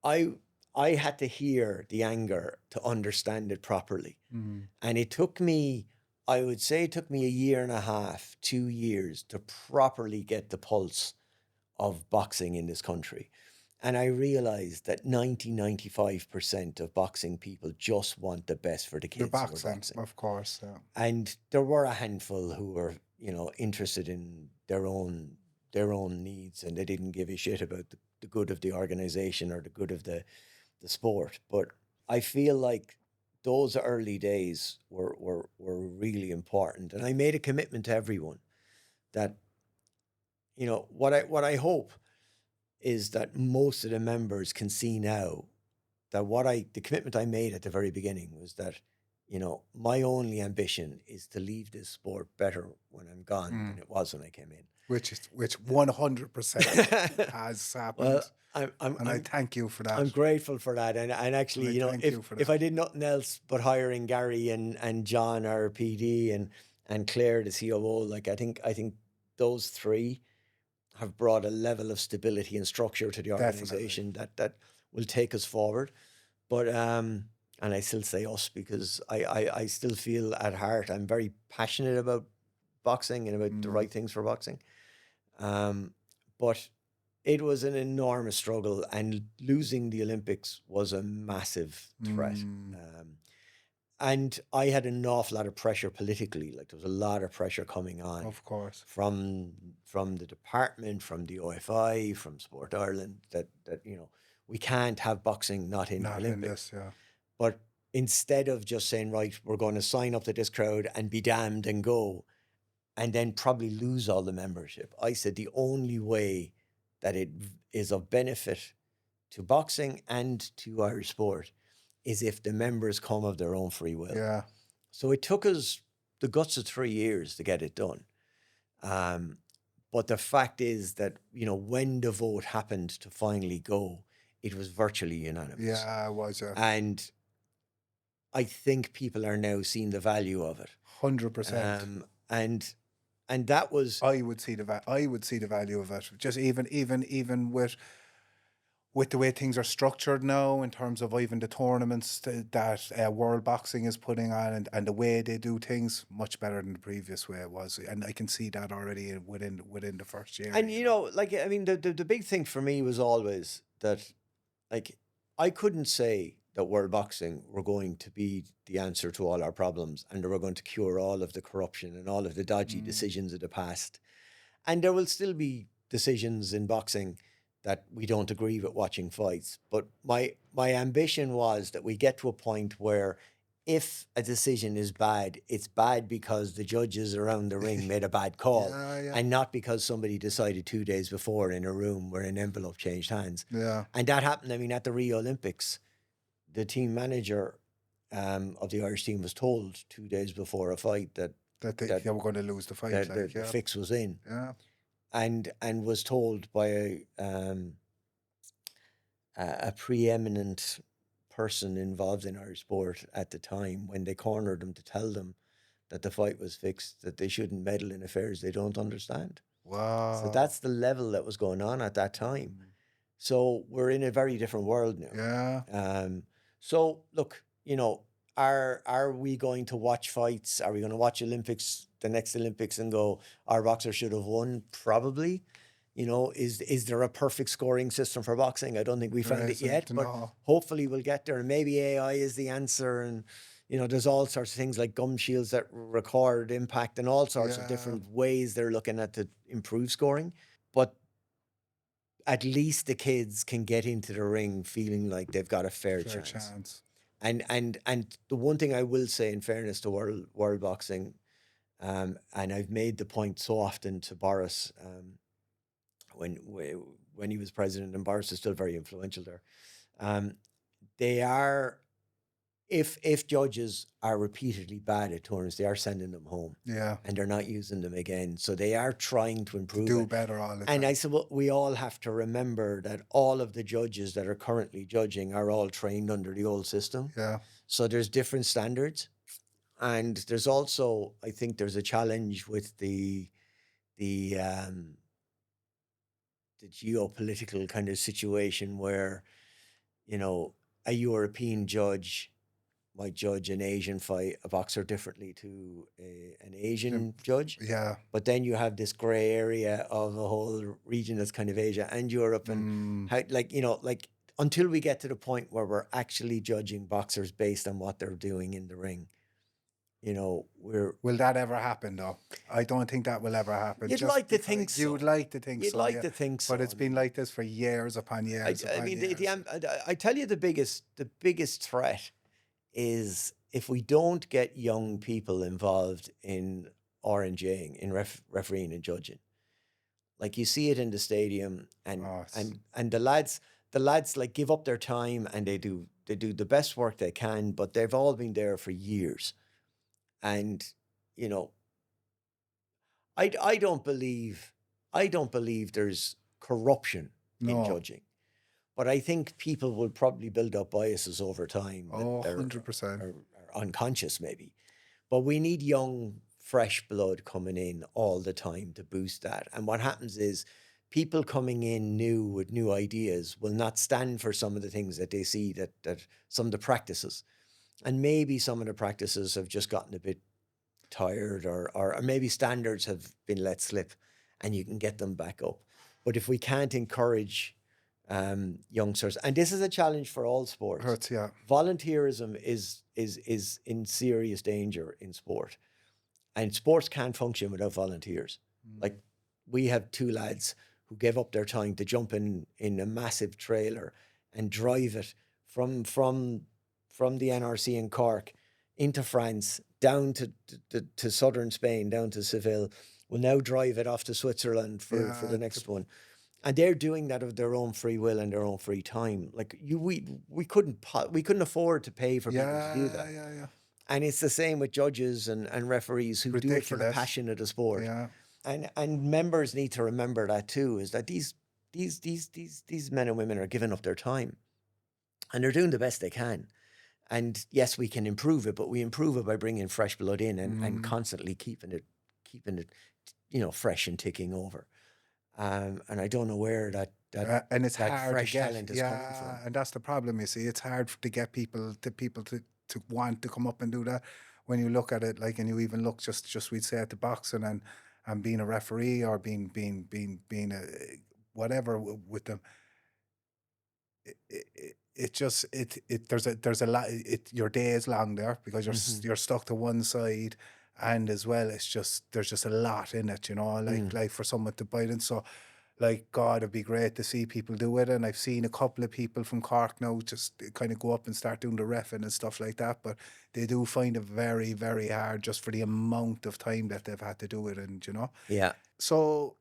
I had to hear the anger to understand it properly. And it took me, I would say it took me a year and a half, 2 years to properly get the pulse of boxing in this country. And I realized that 95% of boxing people just want the best for the kids. The boxing, of course. Yeah. And there were a handful who were, you know, interested in their own needs, and they didn't give a shit about the good of the organization or the good of the sport. But I feel like those early days were really important. And I made a commitment to everyone that, you know, what I hope is that most of the members can see now that the commitment I made at the very beginning was that, you know, my only ambition is to leave this sport better when I'm gone than it was when I came in. Which 100% has happened. Well, I thank you for that. I'm grateful for that. And actually, you know, if I did nothing else but hiring Gary and John, our PD, and Claire, the COO, like, I think those three have brought a level of stability and structure to the organization that will take us forward. But and I still say us because I still feel at heart I'm very passionate about boxing and about the right things for boxing. But it was an enormous struggle, and losing the Olympics was a massive threat. And I had an awful lot of pressure politically. Like, there was a lot of pressure coming on, of course, from the department, from the OFI, from Sport Ireland, that you know, we can't have boxing not in the Olympics. But instead of just saying, right, we're going to sign up to this crowd and be damned and go, and then probably lose all the membership, I said the only way that it is of benefit to boxing and to Irish sport is if the members come of their own free will. Yeah. So it took us the guts of 3 years to get it done. But the fact is that, you know, when the vote happened to finally go, it was virtually unanimous. Yeah, it was. Yeah. And I think people are now seeing the value of it. 100%. And that was, I would see the value of it. Just even with the way things are structured now, in terms of even the tournaments that World Boxing is putting on, and the way they do things, much better than the previous way it was. And I can see that already within the first year. And, you know, like, I mean, the big thing for me was always that, like, I couldn't say that World Boxing were going to be the answer to all our problems, and they were going to cure all of the corruption and all of the dodgy decisions of the past. And there will still be decisions in boxing that we don't agree with watching fights. But my ambition was that we get to a point where if a decision is bad, it's bad because the judges around the ring made a bad call, and not because somebody decided 2 days before in a room where an envelope changed hands. Yeah. And that happened, I mean, at the Rio Olympics. The team manager of the Irish team was told 2 days before a fight that they were going to lose the fight. That the fix was in. Yeah. And was told by a preeminent person involved in Irish sport at the time, when they cornered them to tell them that the fight was fixed, that they shouldn't meddle in affairs they don't understand. So Wow. that's the level that was going on at that time. So we're in a very different world now. Yeah. So look, are we going to watch fights? Are we going to watch the next Olympics, and go, our boxer should have won? Probably. Is there a perfect scoring system for boxing? I don't think we There found it isn't, yet, but no. hopefully we'll get there. And maybe AI is the answer. And there's all sorts of things like gum shields that record impact, and all sorts of Yeah. different ways they're looking at to improve scoring. But at least the kids can get into the ring feeling like they've got a fair chance. And the one thing I will say, in fairness to world boxing, and I've made the point so often to Boris, when he was president, and Boris is still very influential there. They are, if judges are repeatedly bad at tournaments, they are sending them home. Yeah. And they're not using them again. So they are trying to improve Do it. better all the time. And I said, well, we all have to remember that all of the judges that are currently judging are all trained under the old system. Yeah. So there's different standards. And there's also, I think there's a challenge with the geopolitical kind of situation where, a European judge might judge an Asian fight, a boxer, differently to an Asian judge. Yeah. But then you have this gray area of a whole region that's kind of Asia and Europe, and until we get to the point where we're actually judging boxers based on what they're doing in the ring, Will that ever happen, though? I don't think that will ever happen. You'd like to think so. You'd like to think so. You'd like to think so. But it's been like this for years upon years. I mean, I tell you, the biggest threat is if we don't get young people involved in RNJing, in refereeing and judging. Like, you see it in the stadium, and the lads like give up their time, and they do the best work they can, but they've all been there for years. And I don't believe there's corruption in judging. But I think people will probably build up biases over time. 100%. Are unconscious, maybe. But we need young, fresh blood coming in all the time to boost that. And what happens is, people coming in new with new ideas will not stand for some of the things that they see, that some of the practices. And maybe some of the practices have just gotten a bit tired, or maybe standards have been let slip, and you can get them back up. But if we can't encourage youngsters, and this is a challenge for all sports. Hurts, yeah. Volunteerism is in serious danger in sport, and sports can't function without volunteers. Like, we have two lads who gave up their time to jump in a massive trailer and drive it from the NRC in Cork into France, down to southern Spain, down to Seville. Will now drive it off to Switzerland for the next one. And they're doing that of their own free will and their own free time. Like, we couldn't afford to pay for people to do that. Yeah. And it's the same with judges and referees who do it for the passion of the sport. Yeah. And members need to remember that too, is that these men and women are giving up their time, and they're doing the best they can. And yes, we can improve it, but we improve it by bringing fresh blood in and constantly keeping it fresh and ticking over. And I don't know where that and it's that hard fresh to get, talent is coming from. and that's the problem. You see, it's hard to get people to want to come up and do that. When you look at it, like, and you even look just we'd say at the boxing and being a referee, or being a whatever with them. There's a lot. Your day is long there, because you're stuck to one side. And as well, there's just a lot in it, like for someone to bite in. So, like, God, it'd be great to see people do it. And I've seen a couple of people from Cork now just kind of go up and start doing the reffing and stuff like that. But they do find it very, very hard, just for the amount of time that they've had to do it. And, Yeah. So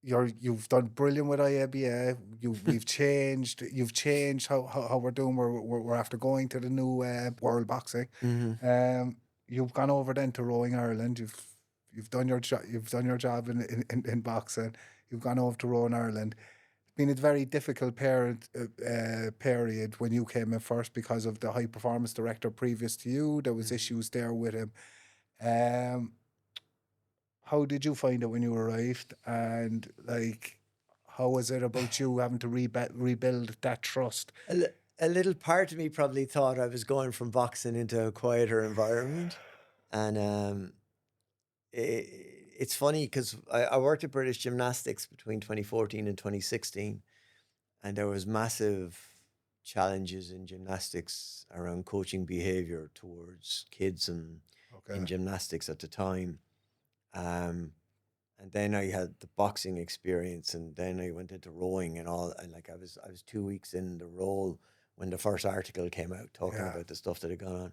you've done brilliant with IABA. You've changed how we're doing. We're after going to the new World Boxing. You've gone over then to Rowing Ireland. You've done your job. You've done your job in boxing. You've gone over to Rowing Ireland. It's been a very difficult period when you came in first, because of the high performance director previous to you. There was issues there with him. how did you find it when you arrived? And like, how was it about you having to rebuild that trust? A little part of me probably thought I was going from boxing into a quieter environment. And it's funny because I worked at British Gymnastics between 2014 and 2016. And there was massive challenges in gymnastics around coaching behavior towards kids and in Okay. gymnastics at the time. And then I had the boxing experience, and then I went into rowing and all. And like I was 2 weeks in the role when the first article came out talking Yeah. about the stuff that had gone on.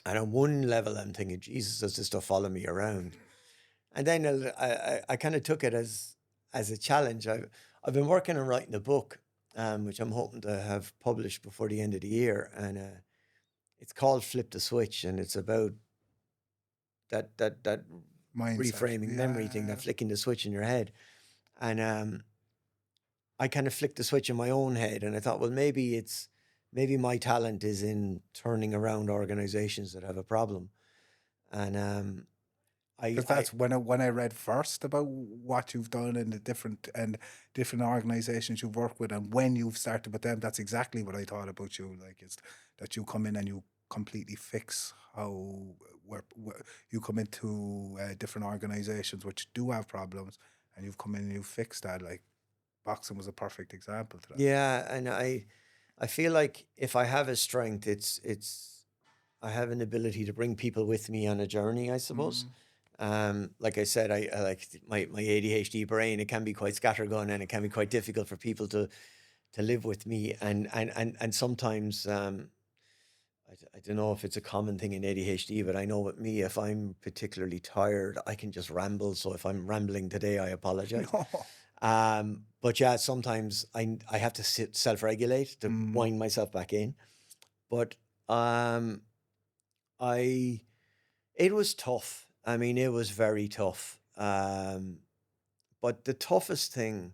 And on one level, I'm thinking, Jesus, does this stuff follow me around? And then I kind of took it as a challenge. I've been working on writing a book, which I'm hoping to have published before the end of the year, and it's called Flip the Switch, and it's about that Mindset. reframing memory thing, that flicking the switch in your head. And I kind of flicked the switch in my own head, and I thought, well, maybe my talent is in turning around organizations that have a problem. And Because that's when I read first about what you've done and the different organizations you've worked with, and when you've started with them, that's exactly what I thought about you. Like, it's that you come in and you completely fix where you come into different organizations which do have problems, and you've come in and you've fixed that. Like, boxing was a perfect example to that. Yeah, and I feel like if I have a strength, it's I have an ability to bring people with me on a journey, I suppose. Like I said, I like my ADHD brain. It can be quite scattergun, and it can be quite difficult for people to live with me. And sometimes I don't know if it's a common thing in ADHD, but I know with me, if I'm particularly tired, I can just ramble. So if I'm rambling today, I apologize. No. But yeah, sometimes I have to self-regulate to wind myself back in. But it was tough. I mean, it was very tough. But the toughest thing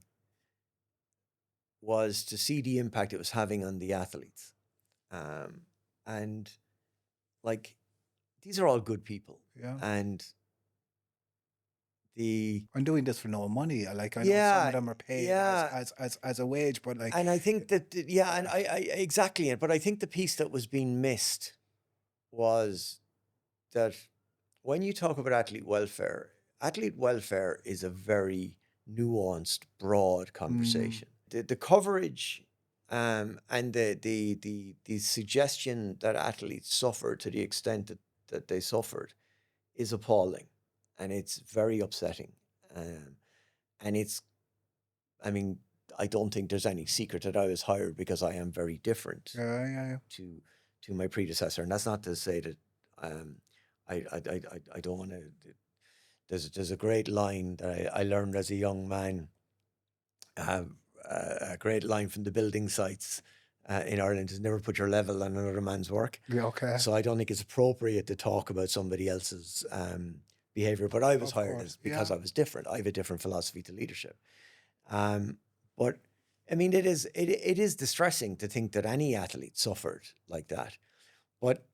was to see the impact it was having on the athletes. And like, these are all good people. Yeah. And I'm doing this for no money. Like, I know some Yeah, of them are paid yeah. as a wage, but like, And I think that, yeah, and I exactly. But I think the piece that was being missed was that when you talk about athlete welfare is a very nuanced, broad conversation. The coverage and the suggestion that athletes suffer to the extent that they suffered is appalling, and it's very upsetting. And it's, I mean, I don't think there's any secret that I was hired because I am very different yeah. to my predecessor, and that's not to say that I don't want to. There's a great line that I learned as a young man. A great line from the building sites in Ireland is never put your level on another man's work. Yeah, okay. So I don't think it's appropriate to talk about somebody else's behavior. But I was Of hired course, because yeah. I was different. I have a different philosophy to leadership. But I mean, it is distressing to think that any athlete suffered like that. But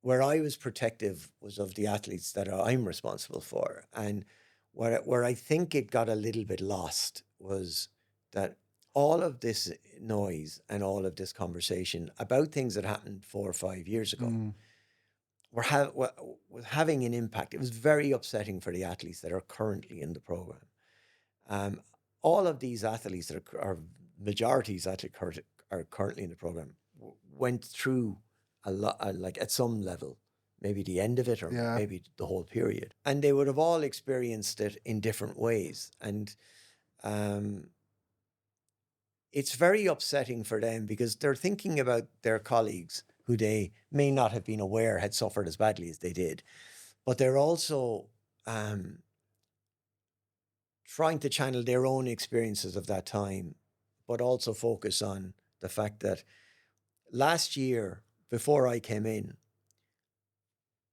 where I was protective was of the athletes that I'm responsible for. And where I think it got a little bit lost was that all of this noise and all of this conversation about things that happened 4 or 5 years ago was having an impact. It was very upsetting for the athletes that are currently in the program. All of these athletes that are majorities that are currently in the program went through a lot, like at some level, maybe the end of it or maybe the whole period. And they would have all experienced it in different ways. And it's very upsetting for them because they're thinking about their colleagues who they may not have been aware had suffered as badly as they did. But they're also trying to channel their own experiences of that time, but also focus on the fact that last year, before I came in,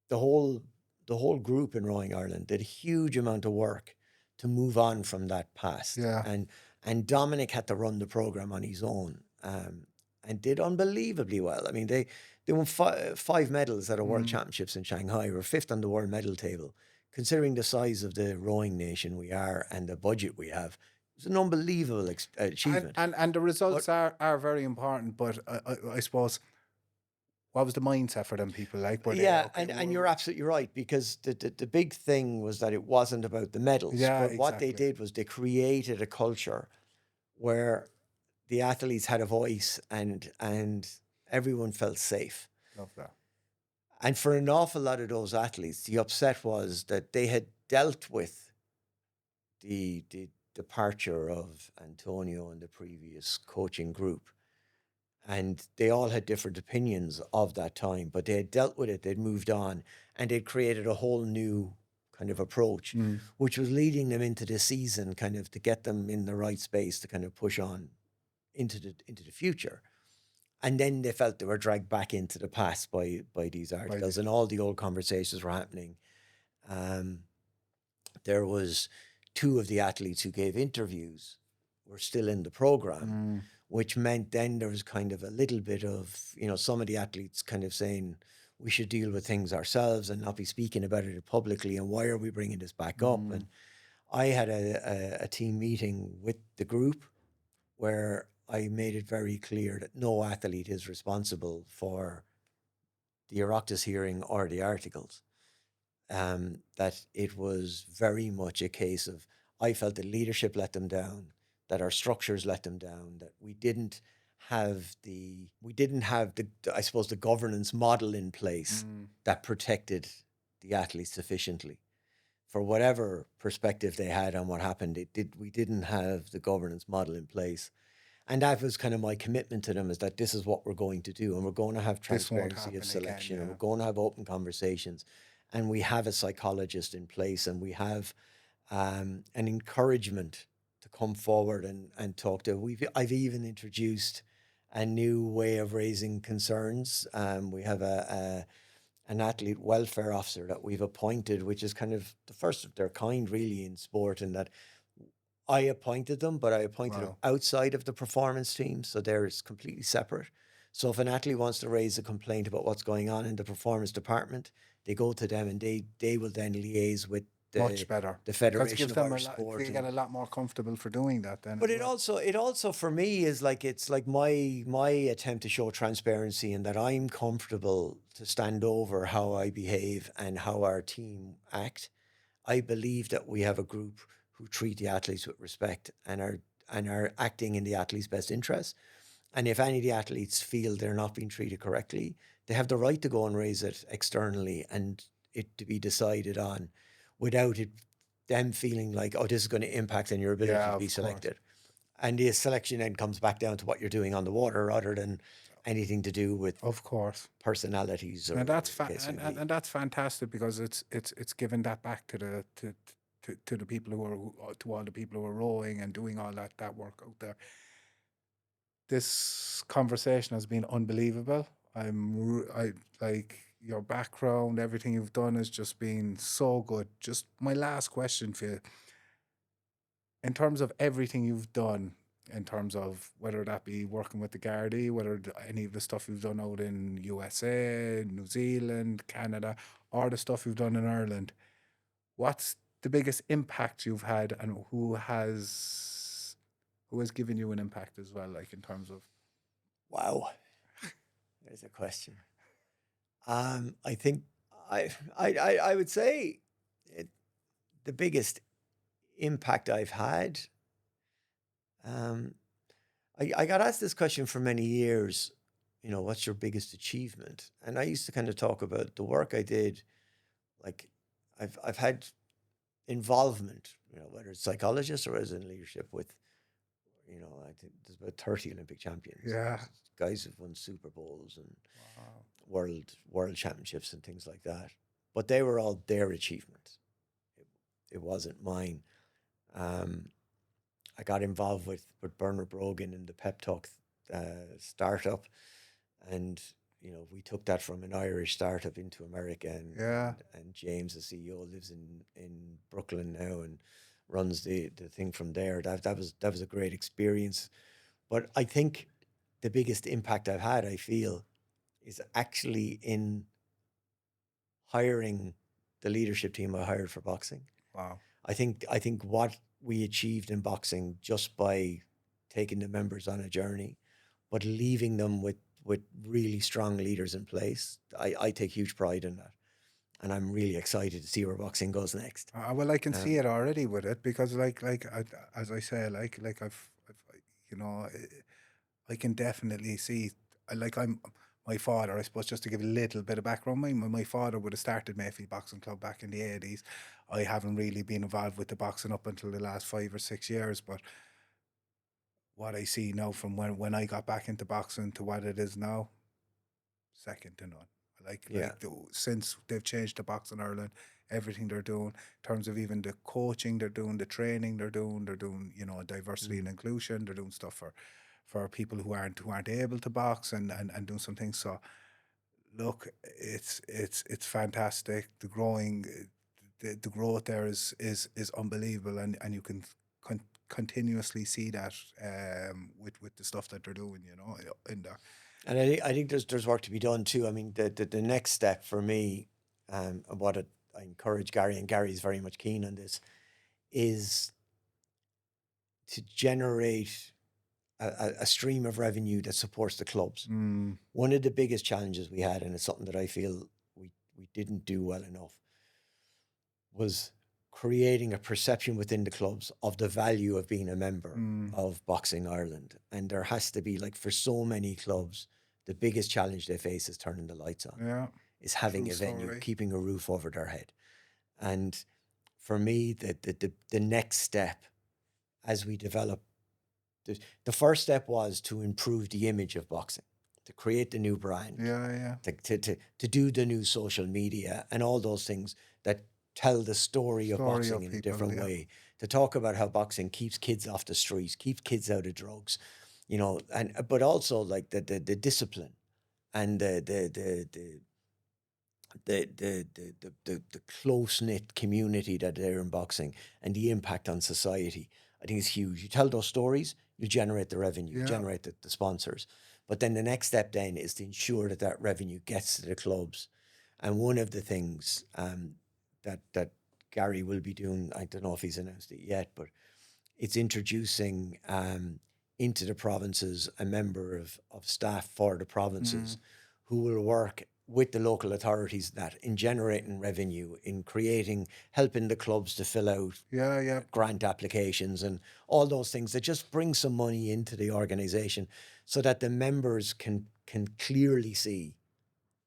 the whole group in Rowing Ireland did a huge amount of work to move on from that past. Yeah. And Dominic had to run the program on his own, and did unbelievably well. I mean, they won 5 medals at a World Championships in Shanghai. Were 5th on the world medal table. considering the size of the rowing nation we are and the budget we have, it's an unbelievable achievement. And the results are very important, but I suppose, what was the mindset for them people like? Were they, Yeah, okay, and you're absolutely right, because the big thing was that it wasn't about the medals. Yeah, But what they exactly. did was they created a culture where the athletes had a voice and everyone felt safe. Love that. And for an awful lot of those athletes, the upset was that they had dealt with the departure of Antonio and the previous coaching group. And they all had different opinions of that time, but they had dealt with it, they'd moved on, and they'd created a whole new kind of approach, which was leading them into the season, kind of to get them in the right space to kind of push on into the future. And then they felt they were dragged back into the past by these articles, and all the old conversations were happening. There was 2 of the athletes who gave interviews were still in the program, which meant then there was kind of a little bit of, some of the athletes kind of saying, we should deal with things ourselves and not be speaking about it publicly, and why are we bringing this back up? And I had a team meeting with the group where I made it very clear that no athlete is responsible for the Oireachtas hearing or the articles. That it was very much a case of, I felt the leadership let them down, that our structures let them down, that we didn't have the I suppose the governance model in place that protected the athletes sufficiently. For whatever perspective they had on what happened, we didn't have the governance model in place. And that was kind of my commitment to them, is that this is what we're going to do, and we're going to have transparency of selection, and we're going to have open conversations, and we have a psychologist in place, and we have an encouragement to come forward and talk to. I've even introduced a new way of raising concerns. We have an athlete welfare officer that we've appointed, which is kind of the first of their kind really in sport, in that I appointed them, but I appointed them outside of the performance team, so they're completely separate. So if an athlete wants to raise a complaint about what's going on in the performance department, they go to them, and they will then liaise with Much better. the Because it Federation gives of them Irish Sport. they get a lot more comfortable for doing that then. But it also for me is like, it's like my attempt to show transparency, and that I'm comfortable to stand over how I behave and how our team act. I believe that we have a group who treat the athletes with respect and are acting in the athletes' best interest. And if any of the athletes feel they're not being treated correctly, they have the right to go and raise it externally, and it to be decided on, without them feeling like, oh, this is going to impact on your ability to be selected. And the selection then comes back down to what you're doing on the water, rather than anything to do with, of course, personalities. And that's and that's fantastic, because it's giving that back to the people to all the people who are rowing and doing all that work out there. This conversation has been unbelievable. I like your background, everything you've done has just been so good. Just my last question for you, in terms of everything you've done, in terms of whether that be working with the Gardaí, whether any of the stuff you've done out in USA, New Zealand, Canada, or the stuff you've done in Ireland, what's the biggest impact you've had, and who has given you an impact as well, like in terms of? Wow, there's a question. I think I would say the biggest impact I've had. I got asked this question for many years. What's your biggest achievement? And I used to kind of talk about the work I did. Like, I've had involvement, whether it's psychologists or as in leadership with, I think there's about 30 Olympic champions. Yeah. Guys who've won Super Bowls and world championships and things like that. But they were all their achievements. It wasn't mine. I got involved with Bernard Brogan in the Pep Talk startup, and we took that from an Irish startup into America, and James, the CEO, lives in Brooklyn now and runs the thing from there. That was a great experience. But I think the biggest impact I've had, I feel, is actually in hiring the leadership team I hired for boxing. Wow. I think what we achieved in boxing just by taking the members on a journey, but leaving them with really strong leaders in place. I take huge pride in that. And I'm really excited to see where boxing goes next. Well, I can see it already with it because, as I say, I've you know, I can definitely see, my father, I suppose, just to give a little bit of background, my father would have started Mayfield Boxing Club back in the 80s. I haven't really been involved with the boxing up until the last 5 or 6 years, but what I see now from when I got back into boxing to what it is now, second to none. Since they've changed the box in Ireland, everything they're doing in terms of even the coaching they're doing, the training they're doing, diversity and inclusion. They're doing stuff for people who aren't able to box and doing some things. So look, it's fantastic. The growth there is unbelievable, and you can continuously see that with the stuff that they're doing, in there. And I think there's work to be done too. I mean, the next step for me, and what I encourage Gary, and Gary is very much keen on this, is to generate a stream of revenue that supports the clubs. One of the biggest challenges we had, and it's something that I feel we didn't do well enough, was creating a perception within the clubs of the value of being a member of Boxing Ireland. And there has to be, like, for so many clubs, the biggest challenge they face is turning the lights on. Yeah. Is having True a venue, story. keeping a roof over their head. And for me, the next step as we develop, the first step was to improve the image of boxing, to create the new brand, to do the new social media and all those things that tell the story of boxing in a different way, to talk about how boxing keeps kids off the streets, keeps kids out of drugs, but also like the discipline and the close-knit community that they're in boxing and the impact on society. I think it's huge. You tell those stories, you generate the revenue, you generate the sponsors. But then the next step then is to ensure that revenue gets to the clubs. And one of the things that Gary will be doing, I don't know if he's announced it yet, but it's introducing into the provinces a member of staff for the provinces who will work with the local authorities in generating revenue, in helping the clubs to fill out grant applications and all those things that just bring some money into the organisation so that the members can clearly see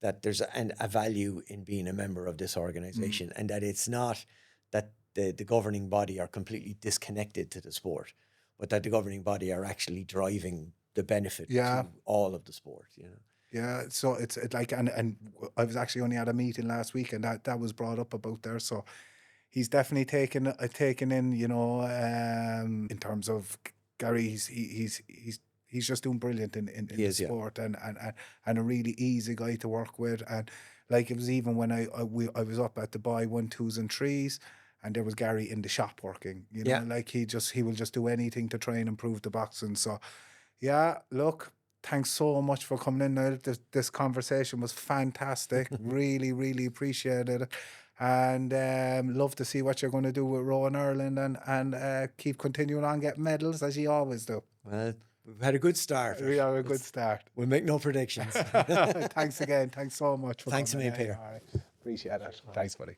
that there's a value in being a member of this organisation and that it's not that the governing body are completely disconnected to the sport, but that the governing body are actually driving the benefit to all of the sport, Yeah, so it's like, and I was actually only at a meeting last week, and that was brought up about there. So he's definitely taken in, in terms of Gary. He's just doing brilliant in the sport, and a really easy guy to work with. And like, it was even when I was up at the Buy 1, 2s and 3s, and there was Gary in the shop working. Like he will just do anything to try and improve the boxing. So yeah, look. Thanks so much for coming in. Niall. This conversation was fantastic. Really, really appreciated it. And love to see what you're going to do with Rowan Ireland and keep continuing on getting medals as you always do. Well, we've had a good start. We have a good start. We'll make no predictions. Thanks again. Thanks so much for Thanks coming a million, Peter. All right. Appreciate it. Thanks, buddy.